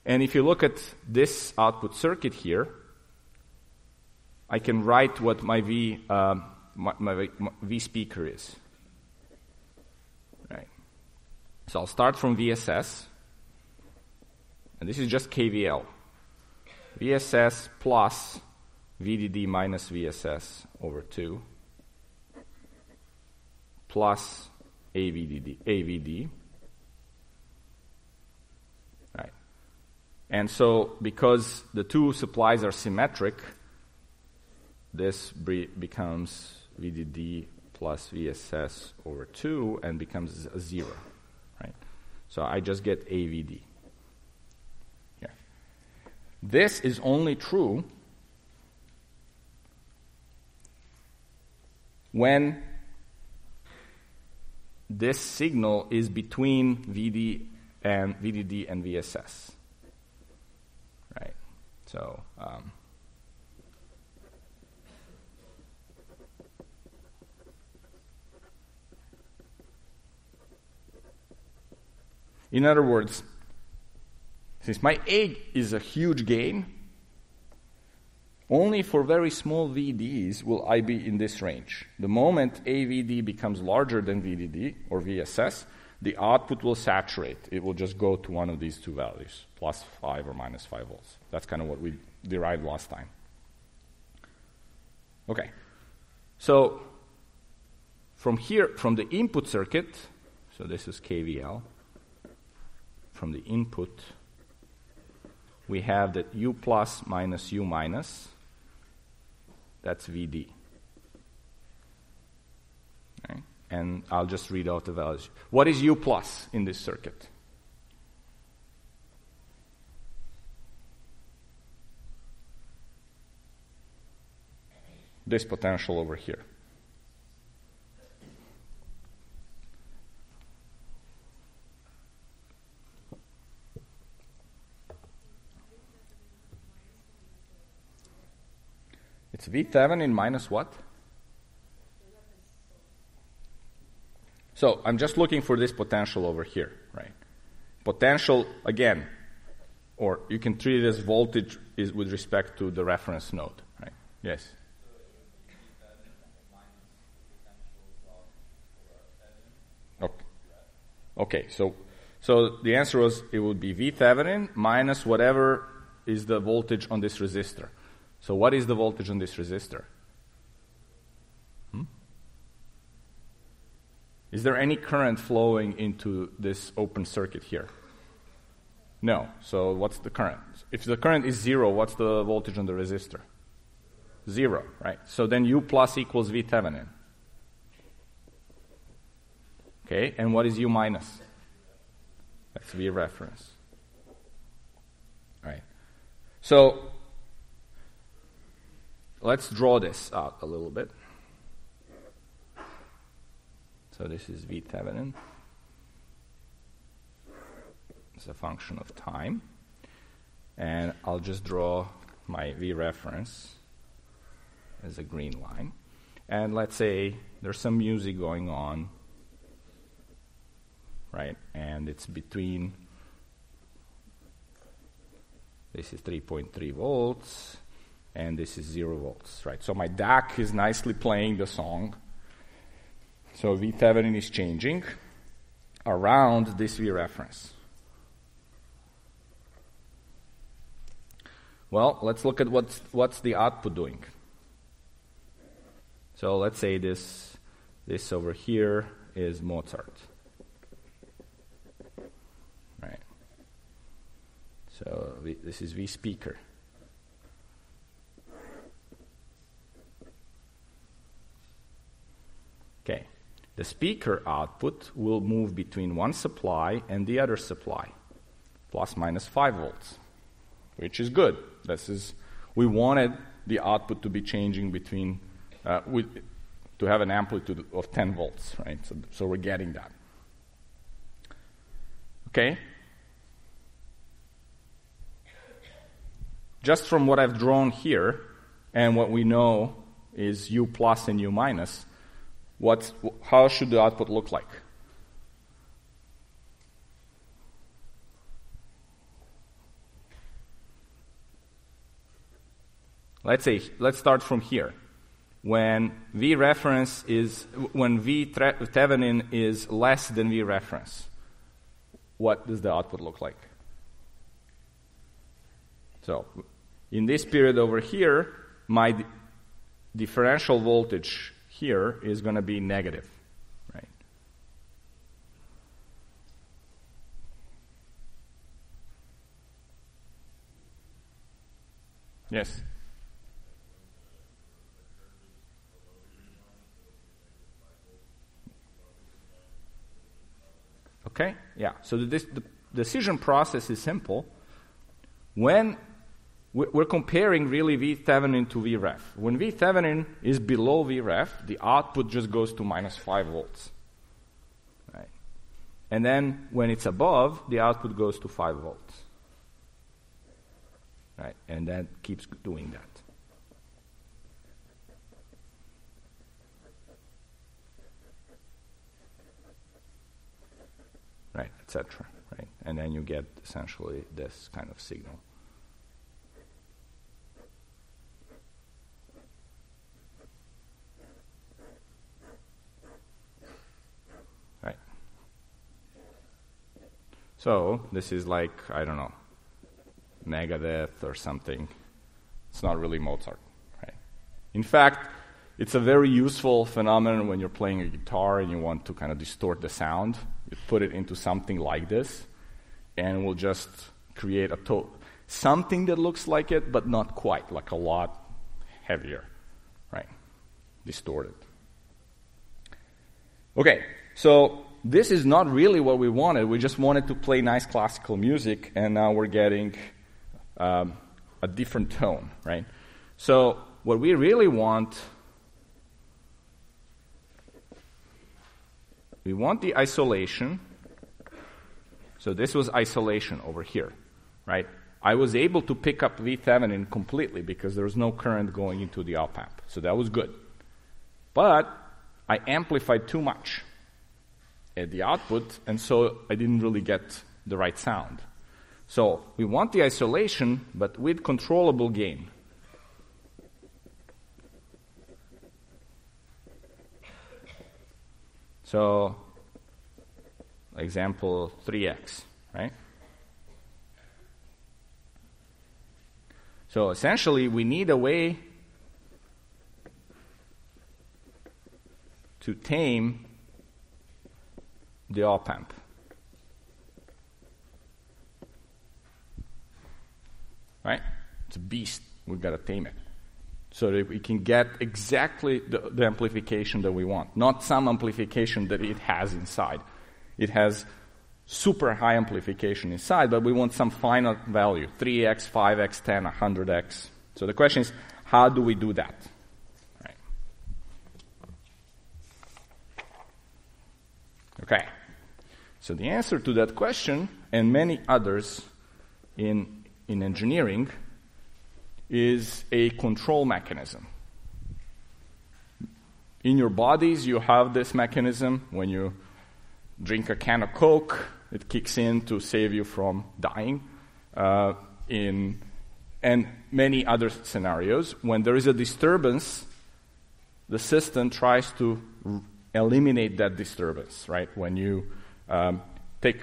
A: And if you look at this output circuit here, I can write what my V speaker is. Right. So I'll start from VSS, and this is just KVL. VSS plus VDD minus VSS over 2 plus AVD. Right. And so because the two supplies are symmetric, this becomes VDD plus VSS over 2 and becomes a 0. Right? So I just get AVD. Here. This is only true when this signal is between VDD and VSS. Right? So in other words, since my A is a huge gain, only for very small VDs will I be in this range. The moment AVD becomes larger than VDD or VSS, the output will saturate. It will just go to one of these two values, plus 5 or minus 5 volts. That's kind of what we derived last time. Okay. So from here, from the input circuit, so this is KVL, from the input, we have that U plus minus U minus, that's VD. Okay. And I'll just read out the values. What is U plus in this circuit? This potential over here. It's V Thevenin minus what? So I'm just looking for this potential over here, right? Potential, again, or you can treat it as voltage is with respect to the reference node, right? Yes? Okay, so the answer was it would be V Thevenin minus whatever is the voltage on this resistor. So what is the voltage on this resistor? Is there any current flowing into this open circuit here? No. So what's the current? If the current is 0, what's the voltage on the resistor? 0, right? So then U plus equals V Thevenin. Okay, and what is U minus? That's V reference. Right. So let's draw this out a little bit. So this is V Thevenin. It's a function of time. And I'll just draw my V reference as a green line. And let's say there's some music going on, right? And it's between, this is 3.3 volts, and this is 0 volts, right? So my DAC is nicely playing the song. So V Thevenin is changing around this V reference. Well, let's look at what's the output doing. So let's say this over here is Mozart. Right. So this is V speaker. Okay. The speaker output will move between one supply and the other supply, plus minus 5 volts, which is good. We wanted the output to be changing between, to have an amplitude of 10 volts, right? So we're getting that. Okay? Just from what I've drawn here, and what we know is U plus and U minus, how should the output look like? Let's start from here. When V Thevenin is less than V reference, what does the output look like? So, in this period over here, my differential voltage here is going to be negative, right? Yes? Okay, yeah. So the decision process is simple. When we're comparing really V Thevenin to V ref. When V Thevenin is below V ref, the output just goes to minus 5 volts. Right? And then when it's above, the output goes to 5 volts. Right? And that keeps doing that. Right, etc. Right? And then you get essentially this kind of signal. Right. So this is like, I don't know, Megadeth or something. It's not really Mozart. Right? In fact, it's a very useful phenomenon when you're playing a guitar and you want to kind of distort the sound. You put it into something like this, and it will just create something that looks like it, but not quite, like a lot heavier, right? Distorted. Okay, so this is not really what we wanted. We just wanted to play nice classical music, and now we're getting a different tone, right? So what we really want, we want the isolation. So this was isolation over here, right? I was able to pick up V Thevenin completely because there was no current going into the op-amp. So that was good. But I amplified too much. at the output, and so I didn't really get the right sound. So we want the isolation, but with controllable gain. So, example 3x, right? So essentially, we need a way to tame the op-amp. Right? It's a beast. We've got to tame it so that we can get exactly the amplification that we want, not some amplification that it has inside. It has super high amplification inside, but we want some final value, 3x, 5x, 10, 100x. So the question is, how do we do that? Right. Okay. So the answer to that question, and many others in engineering, is a control mechanism. In your bodies, you have this mechanism. When you drink a can of Coke, it kicks in to save you from dying. And many other scenarios, when there is a disturbance, the system tries to eliminate that disturbance, right? When you take,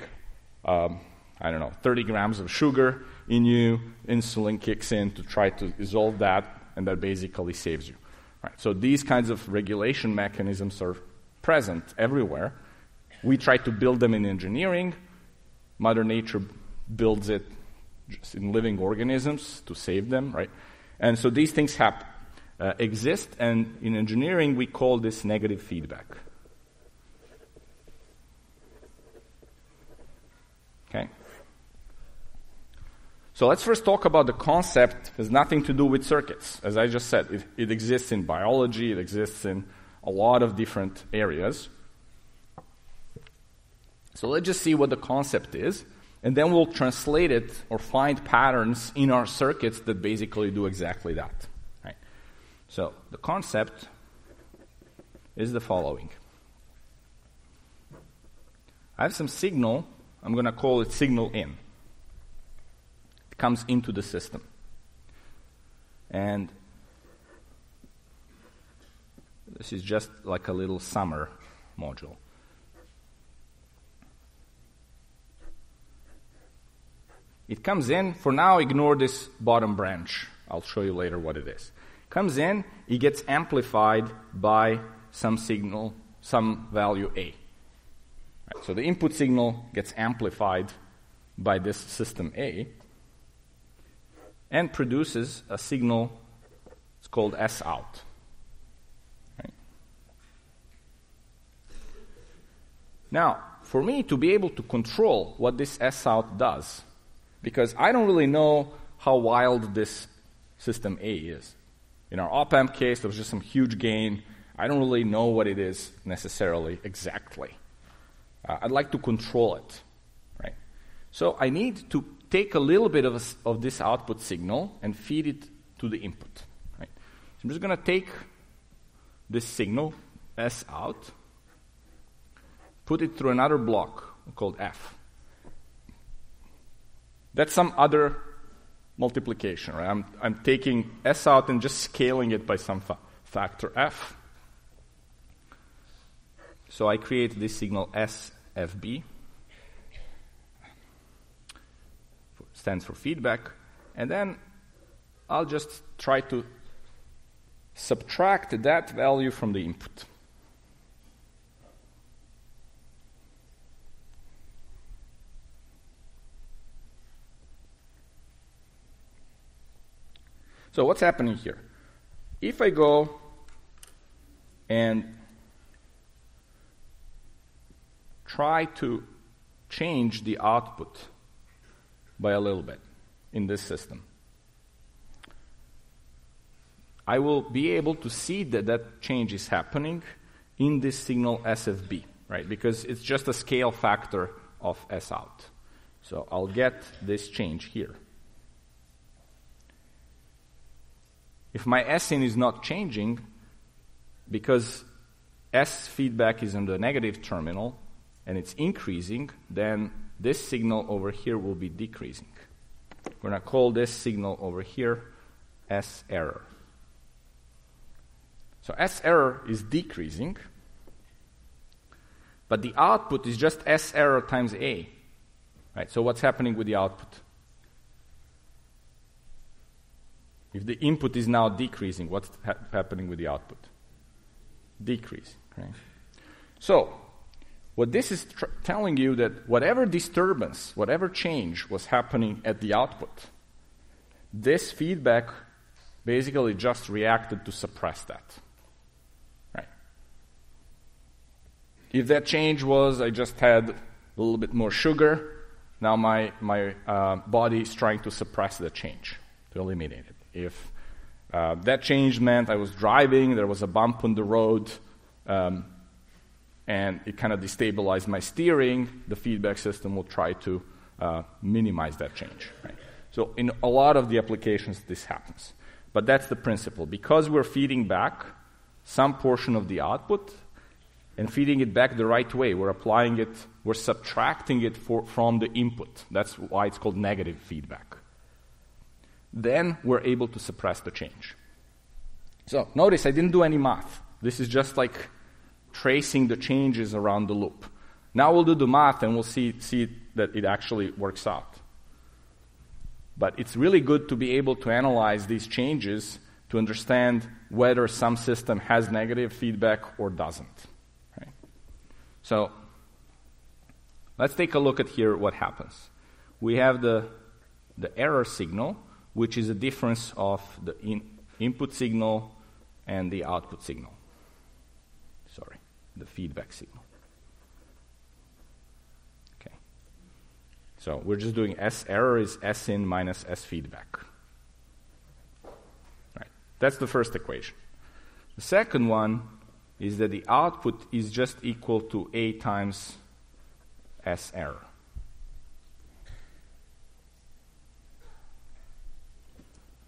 A: 30 grams of sugar in you, insulin kicks in to try to dissolve that, and that basically saves you. Right? So these kinds of regulation mechanisms are present everywhere. We try to build them in engineering. Mother Nature builds it just in living organisms to save them, right? And so these things exist, and in engineering we call this negative feedback. Okay? So let's first talk about the concept. It has nothing to do with circuits. As I just said, it exists in biology, it exists in a lot of different areas. So let's just see what the concept is, and then we'll translate it or find patterns in our circuits that basically do exactly that. Right? So the concept is the following. I have some signal. I'm going to call it signal in. It comes into the system. And this is just like a little summer module. It comes in. For now, ignore this bottom branch. I'll show you later what it is. It comes in, it gets amplified by some signal, some value A. Right, so the input signal gets amplified by this system A and produces a signal, it's called S out. Right? Now, for me to be able to control what this S out does, because I don't really know how wild this system A is. In our op-amp case, there was just some huge gain. I don't really know what it is necessarily exactly. I'd like to control it, right? So I need to take a little bit of this output signal and feed it to the input, right? So I'm just going to take this signal, S out, put it through another block called F. That's some other multiplication, right? I'm taking S out and just scaling it by some factor F. So I create this signal SFB, stands for feedback, and then I'll just try to subtract that value from the input. So what's happening here? If I go and try to change the output by a little bit in this system, I will be able to see that change is happening in this signal SFB, right? Because it's just a scale factor of S out. So I'll get this change here. If my S in is not changing, because S feedback is in the negative terminal, and it's increasing, then this signal over here will be decreasing. We're going to call this signal over here S error. So S error is decreasing, but the output is just S error times A. Right? So what's happening with the output? If the input is now decreasing, what's happening with the output? Decreasing. Right? So what this is telling you that whatever disturbance, whatever change was happening at the output, this feedback basically just reacted to suppress that. Right? If that change was I just had a little bit more sugar, now my body is trying to suppress the change, to eliminate it. If that change meant I was driving, there was a bump on the road, and it kind of destabilized my steering, the feedback system will try to minimize that change. Right? So in a lot of the applications, this happens. But that's the principle. Because we're feeding back some portion of the output and feeding it back the right way, we're applying it, we're subtracting it from the input. That's why it's called negative feedback. Then we're able to suppress the change. So notice I didn't do any math. This is just like tracing the changes around the loop. Now we'll do the math and we'll see that it actually works out. But it's really good to be able to analyze these changes to understand whether some system has negative feedback or doesn't. Right? So let's take a look at here what happens. We have the error signal, which is a difference of the input signal and the output signal. Sorry, the feedback signal. Okay. So we're just doing S error is S in minus S feedback. Right. That's the first equation. The second one is that the output is just equal to A times S error.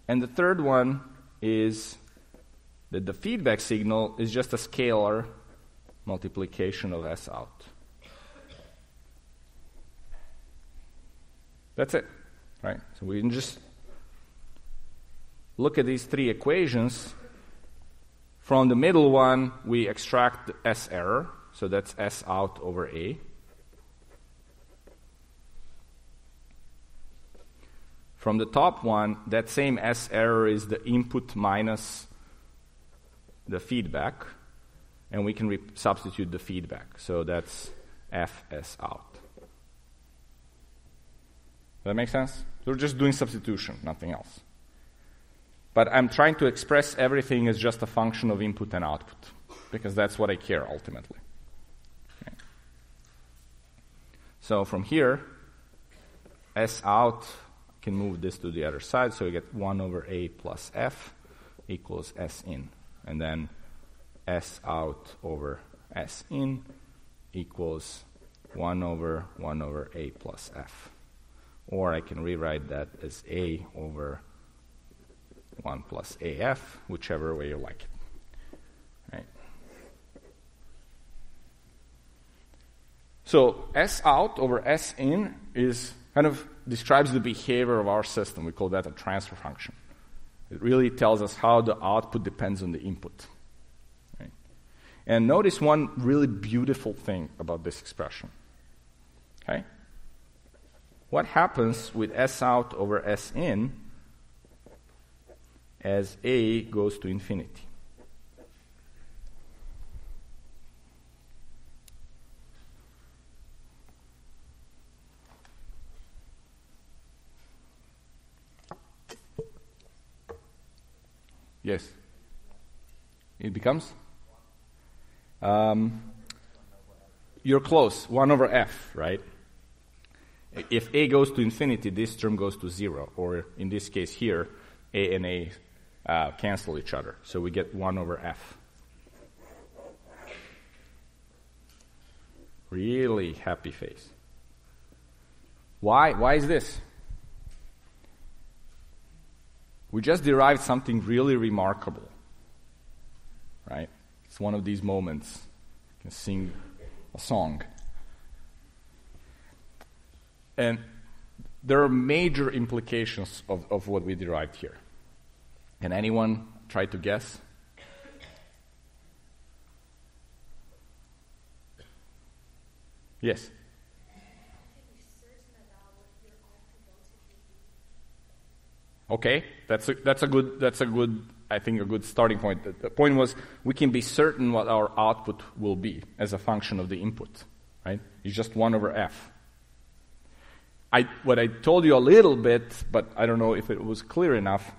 A: And the third one is that the feedback signal is just a scalar multiplication of S out. That's it, right? So we can just look at these three equations. From the middle one, we extract the S error, so that's S out over A. From the top one, that same S error is the input minus the feedback, and we can substitute the feedback. So that's Fs out. Does that make sense? So we're just doing substitution, nothing else. But I'm trying to express everything as just a function of input and output, because that's what I care ultimately. Okay. So from here, S out, I can move this to the other side, so we get 1 over A plus F equals S in. And then S out over S in equals 1 over A plus F. Or I can rewrite that as A over 1 plus AF, whichever way you like it. Right? So S out over S in is kind of describes the behavior of our system. We call that a transfer function. It really tells us how the output depends on the input. Right? And notice one really beautiful thing about this expression. Okay? What happens with S out over S in as A goes to infinity? Yes. It becomes? You're close. 1 over F, right? If A goes to infinity, this term goes to 0. Or in this case here, A and A cancel each other. So we get 1 over F. Really happy face. Why? Why is this? We just derived something really remarkable, right? It's one of these moments. You can sing a song. And there are major implications of what we derived here. Can anyone try to guess? Yes. Okay, that's a good I think a good starting point. The point was we can be certain what our output will be as a function of the input, right? It's just 1 over f. What I told you a little bit, but I don't know if it was clear enough,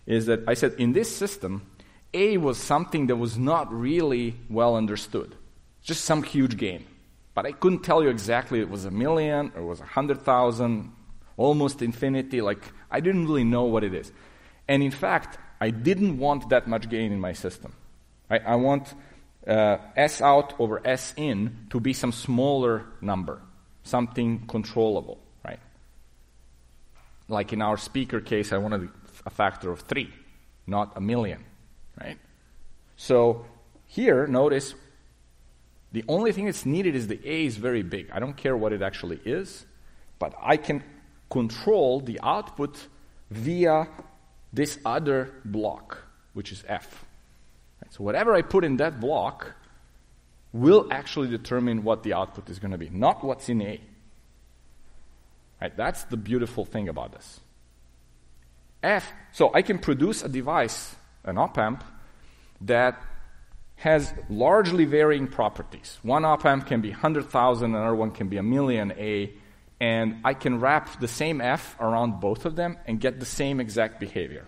A: is that I said in this system, A was something that was not really well understood. Just some huge gain. But I couldn't tell you exactly it was 1 million or it was 100,000, almost infinity. Like, I didn't really know what it is. And in fact, I didn't want that much gain in my system. Right? I want S out over S in to be some smaller number, something controllable. Right? Like in our speaker case, I wanted a factor of 3, not 1 million. Right? So here, notice, the only thing that's needed is the A is very big. I don't care what it actually is, but I can control the output via this other block, which is F. Right? So whatever I put in that block will actually determine what the output is going to be, not what's in A. Right? That's the beautiful thing about this. So I can produce a device, an op-amp, that has largely varying properties. One op-amp can be 100,000, another one can be 1 million A, and I can wrap the same F around both of them and get the same exact behavior.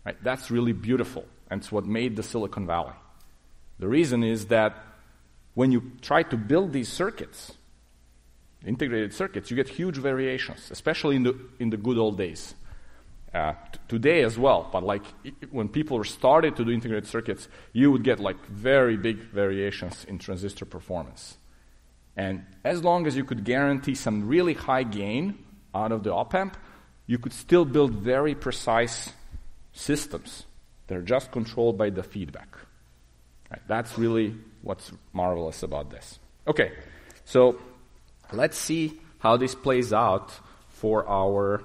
A: Right? That's really beautiful, and it's what made the Silicon Valley. The reason is that when you try to build these circuits, integrated circuits, you get huge variations, especially in the good old days. Today as well, but like when people started to do integrated circuits, you would get like very big variations in transistor performance. And as long as you could guarantee some really high gain out of the op-amp, you could still build very precise systems that are just controlled by the feedback. Right? That's really what's marvelous about this. Okay, so let's see how this plays out for our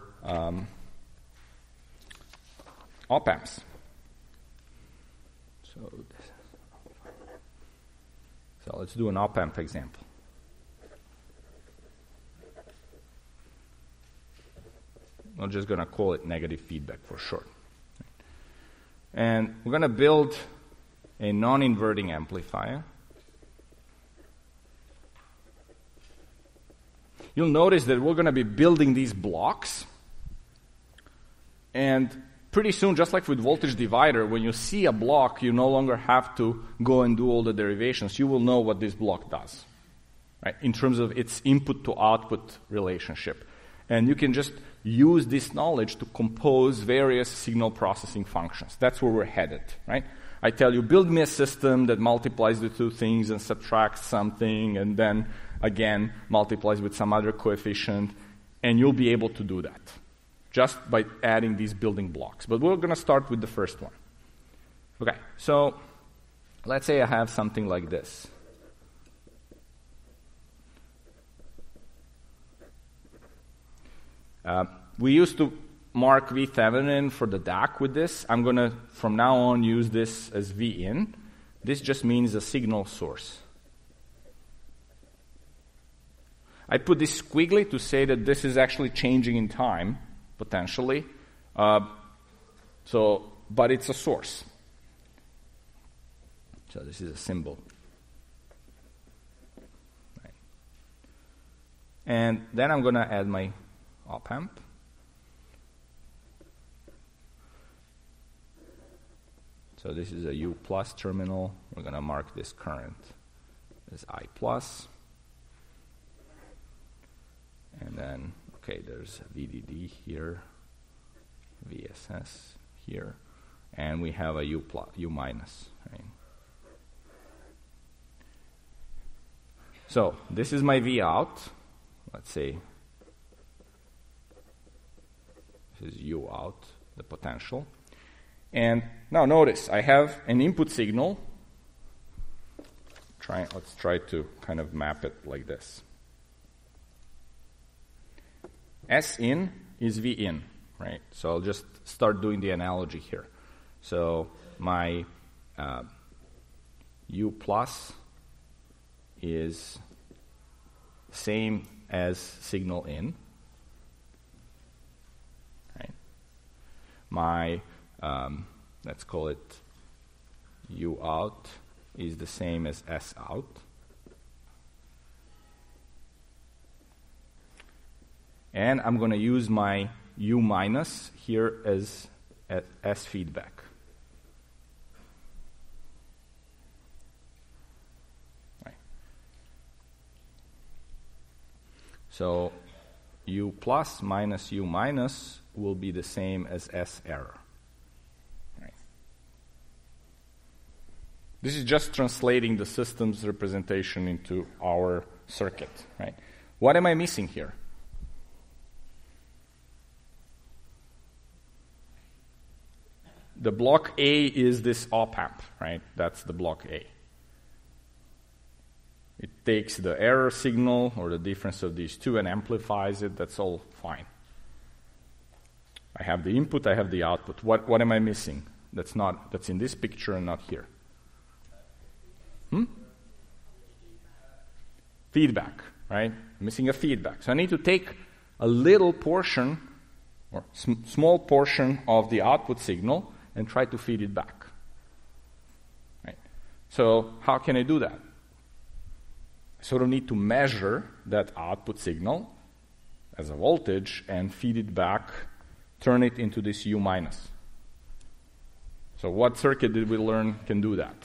A: op-amps. So let's do an op-amp example. I'm just going to call it negative feedback for short. And we're going to build a non-inverting amplifier. You'll notice that we're going to be building these blocks. And pretty soon, just like with voltage divider, when you see a block, you no longer have to go and do all the derivations. You will know what this block does, right? In terms of its input to output relationship. And you can just use this knowledge to compose various signal processing functions. That's where we're headed, right? I tell you, build me a system that multiplies the two things and subtracts something, and then again multiplies with some other coefficient, and you'll be able to do that just by adding these building blocks. But we're going to start with the first one. Okay, so let's say I have something like this. We used to mark V-Thevenin for the DAC with this. I'm going to, from now on, use this as V-in. This just means a signal source. I put this squiggly to say that this is actually changing in time, potentially. But it's a source. So this is a symbol. Right. And then I'm going to add my op-amp. So this is a U plus terminal. We're going to mark this current as I plus. And then, okay, there's VDD here, VSS here, and we have a U minus. Right? So this is my V out. Let's say this is U out, the potential. And now notice, I have an input signal. Let's try to kind of map it like this. S in is V in, right? So I'll just start doing the analogy here. So my U plus is same as signal in, right? My, let's call it U out is the same as S out. And I'm going to use my U minus here as S feedback. Right. So U plus minus U minus will be the same as S error. Right. This is just translating the system's representation into our circuit. Right. What am I missing here? The block A is this op-amp, right? That's the block A. It takes the error signal or the difference of these two and amplifies it. That's all fine. I have the input, I have the output. What am I missing? That's in this picture and not here. Feedback, right? I'm missing a feedback. So I need to take a little portion or small portion of the output signal and try to feed it back. Right? So how can I do that? I sort of need to measure that output signal as a voltage and feed it back, turn it into this U minus. So what circuit did we learn can do that?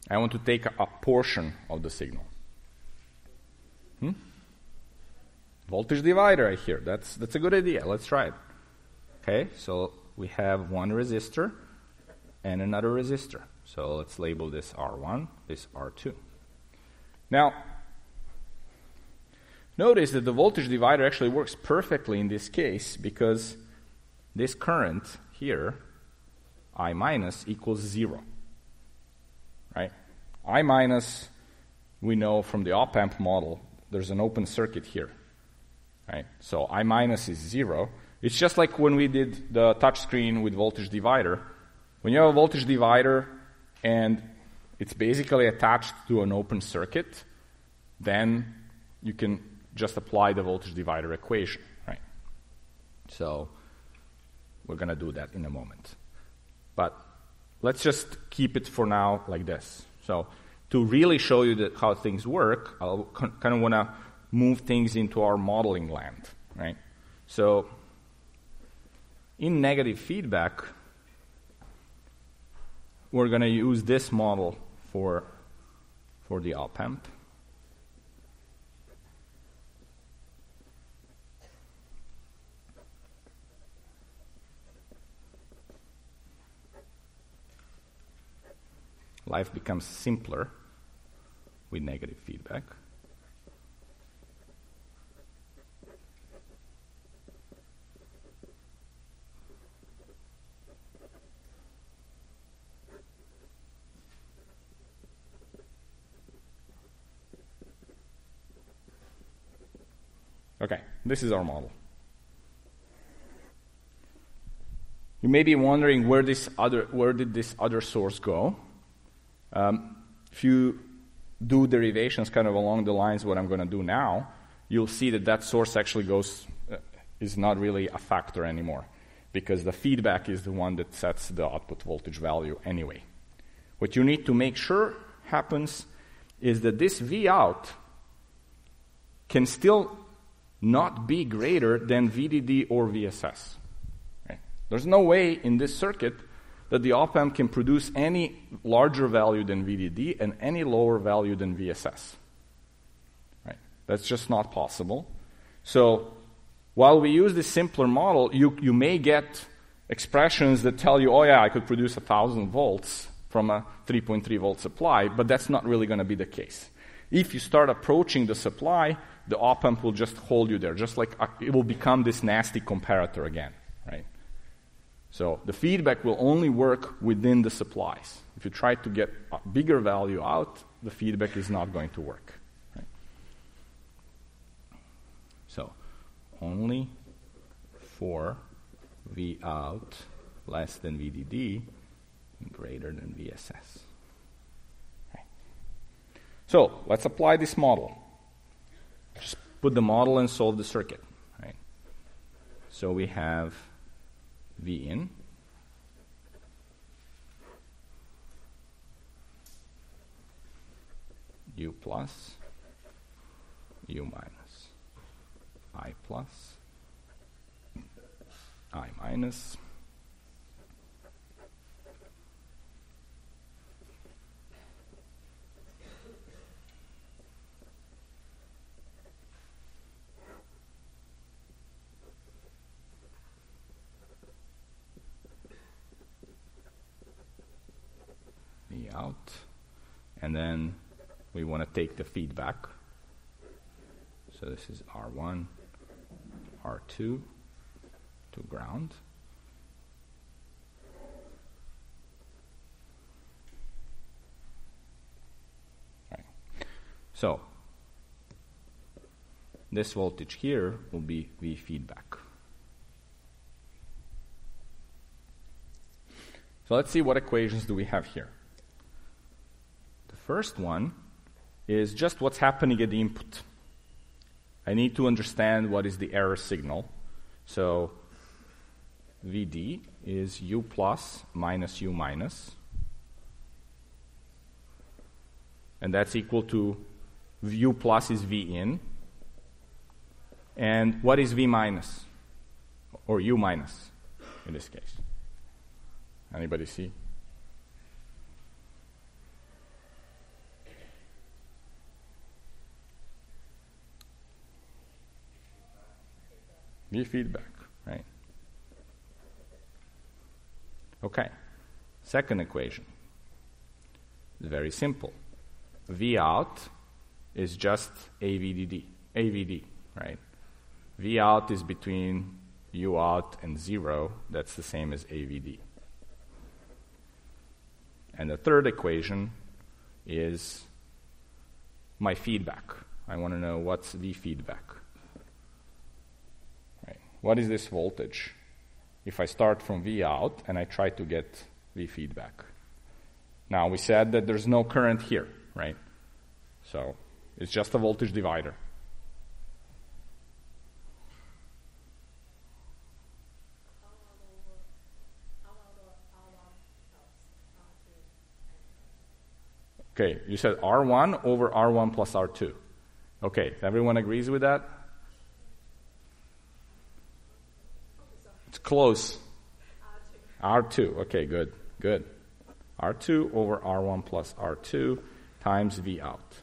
A: I want to take a portion of the signal. Voltage divider, I hear. That's a good idea. Let's try it. Okay, so we have one resistor and another resistor. So let's label this R1, this R2. Now, notice that the voltage divider actually works perfectly in this case because this current here, I minus, equals 0. Right? I minus, we know from the op-amp model, there's an open circuit here. Right? So I minus is 0. It's just like when we did the touch screen with voltage divider. When you have a voltage divider and it's basically attached to an open circuit, then you can just apply the voltage divider equation. Right? So we're going to do that in a moment. But let's just keep it for now like this. So to really show you how things work, I'll kind of want to move things into our modeling land, right? So in negative feedback, we're going to use this model for the op-amp. Life becomes simpler with negative feedback. Okay, this is our model. You may be wondering where did this other source go? If you do derivations kind of along the lines of what I'm going to do now, you'll see that source actually is not really a factor anymore because the feedback is the one that sets the output voltage value anyway. What you need to make sure happens is that this V out can still not be greater than VDD or VSS. Right? There's no way in this circuit that the op-amp can produce any larger value than VDD and any lower value than VSS. Right? That's just not possible. So while we use this simpler model, you may get expressions that tell you, oh yeah, I could produce 1,000 volts from a 3.3 volt supply, but that's not really going to be the case. If you start approaching the supply, the op-amp will just hold you there, just like it will become this nasty comparator again, right? So the feedback will only work within the supplies. If you try to get a bigger value out, the feedback is not going to work. Right? So only for V out less than VDD greater than VSS. Okay. So let's apply this model. Just put the model and solve the circuit. Right? So we have V in U plus U minus I plus I minus V out, and then we want to take the feedback. So this is R1, R2 to ground. Right. So this voltage here will be V feedback. So let's see what equations do we have here. The first one is just what's happening at the input. I need to understand what is the error signal. So VD is U plus minus U minus. And that's equal to U plus is V in. And what is V minus? Or U minus in this case? Anybody see? V feedback, right? Okay. Second equation is very simple. V out is just AVD, right? V out is between U out and 0. That's the same as AVD. And the third equation is my feedback. I want to know what's V feedback. Right. What is this voltage if I start from V out and I try to get V feedback? Now, we said that there's no current here, right? So it's just a voltage divider. Okay, you said R1 over R1 plus R2. Okay, everyone agrees with that? It's close. R2. Okay, good. R2 over R1 plus R2 times V out.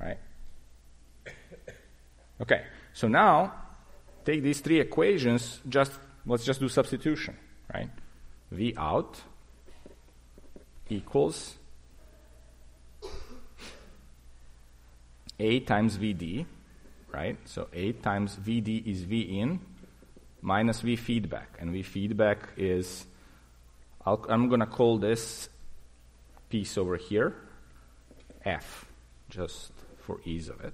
A: All right? Okay, so now take these three equations, let's just do substitution, right? V out equals A times VD, right? So A times VD is V in minus V feedback. And V feedback is, I'm going to call this piece over here F, just for ease of it.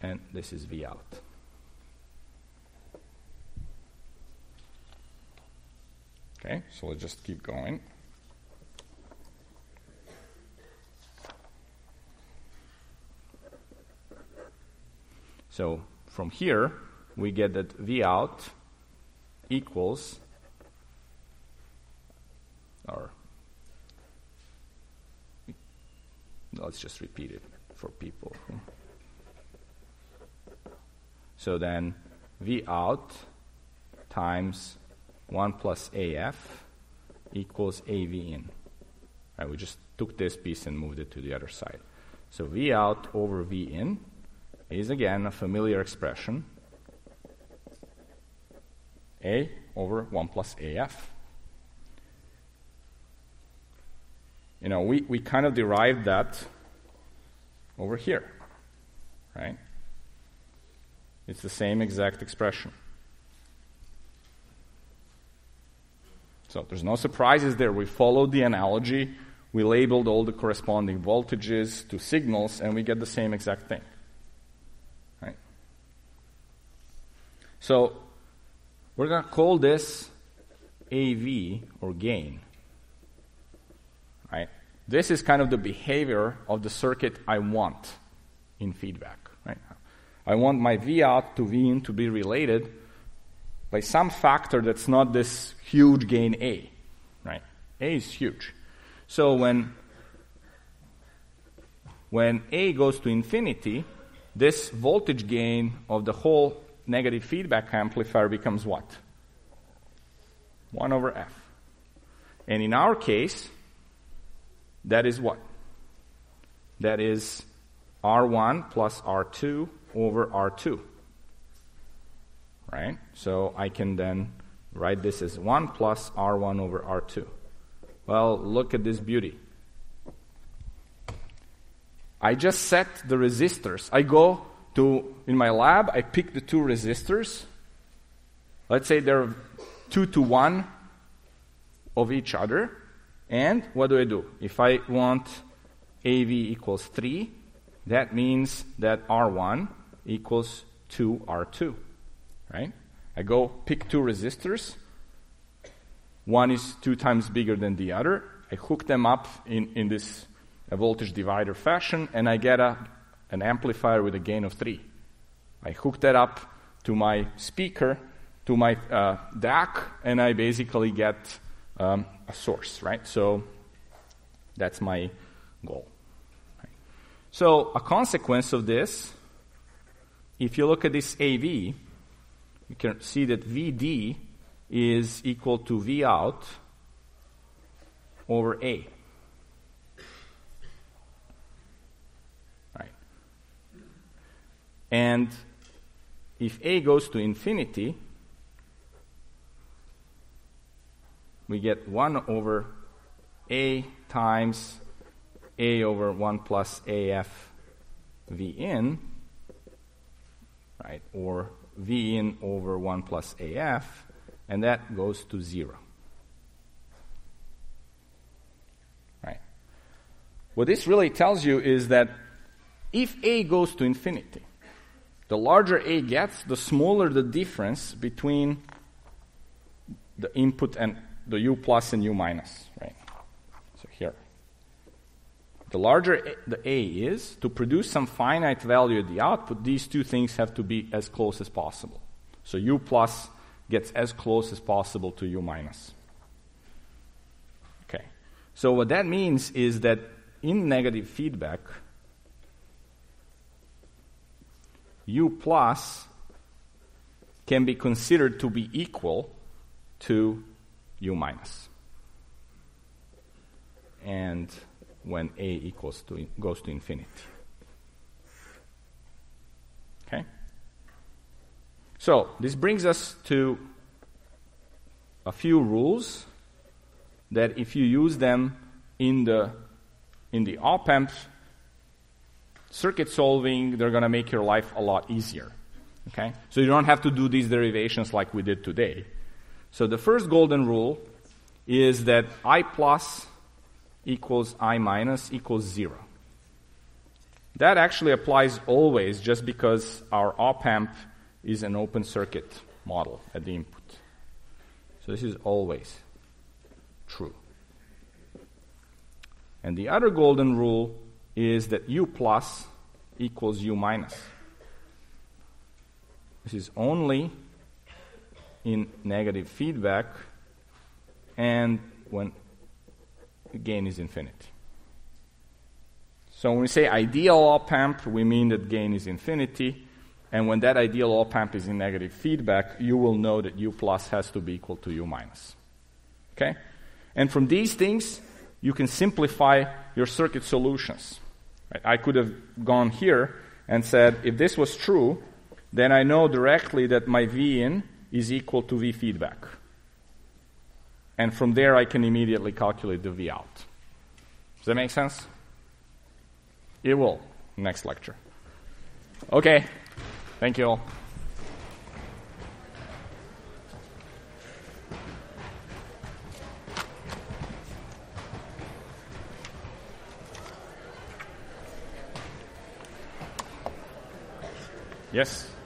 A: And this is V out. Okay, so let's just keep going. So from here, we get that V out equals, or let's just repeat it for people. So then V out times 1 plus AF equals AV in. Right, we just took this piece and moved it to the other side. So V out over V in is again a familiar expression, A over 1 plus AF. You know, we kind of derived that over here, right? It's the same exact expression. So there's no surprises there. We followed the analogy. We labeled all the corresponding voltages to signals, and we get the same exact thing. Right? So we're going to call this AV, or gain. Right? This is kind of the behavior of the circuit I want in feedback. Right? I want my V out to V in to be related by some factor that's not this huge gain A. Right? A is huge. So when A goes to infinity, this voltage gain of the whole negative feedback amplifier becomes what? 1 over F. And in our case, that is what? That is R1 plus R2 over R2. Right? So I can then write this as 1 plus R1 over R2. Well, look at this beauty. I just set the resistors. I go to, in my lab, I pick the two resistors. Let's say they're 2 to 1 of each other. And what do? If I want AV equals 3, that means that R1 equals 2R2. Right? I go pick two resistors. One is 2 times bigger than the other. I hook them up in this voltage divider fashion, and I get an amplifier with a gain of 3. I hook that up to my speaker, to my DAC, and I basically get a source, right? So that's my goal. Right? So a consequence of this, if you look at this AV, you can see that VD is equal to V out over A. Right. And if A goes to infinity, we get 1 over A times A over 1 plus AF V in, right, or V in over 1 plus AF, and that goes to 0. Right. What this really tells you is that if A goes to infinity, the larger A gets, the smaller the difference between the input and the U plus and U minus, right? So here. The larger the A is, to produce some finite value at the output, these two things have to be as close as possible. So U plus gets as close as possible to U minus. Okay. So what that means is that in negative feedback, U plus can be considered to be equal to U minus. And when A goes to infinity. Okay? So this brings us to a few rules that if you use them in the op-amp circuit solving, they're going to make your life a lot easier. Okay? So you don't have to do these derivations like we did today. So the first golden rule is that I plus equals I minus equals 0. That actually applies always just because our op-amp is an open circuit model at the input. So this is always true. And the other golden rule is that U plus equals U minus. This is only in negative feedback and when the gain is infinity. So when we say ideal op-amp, we mean that gain is infinity. And when that ideal op-amp is in negative feedback, you will know that U plus has to be equal to U minus. Okay? And from these things, you can simplify your circuit solutions. Right? I could have gone here and said, if this was true, then I know directly that my V in is equal to V feedback. And from there, I can immediately calculate the V out. Does that make sense? It will. Next lecture. Okay. Thank you all. Yes?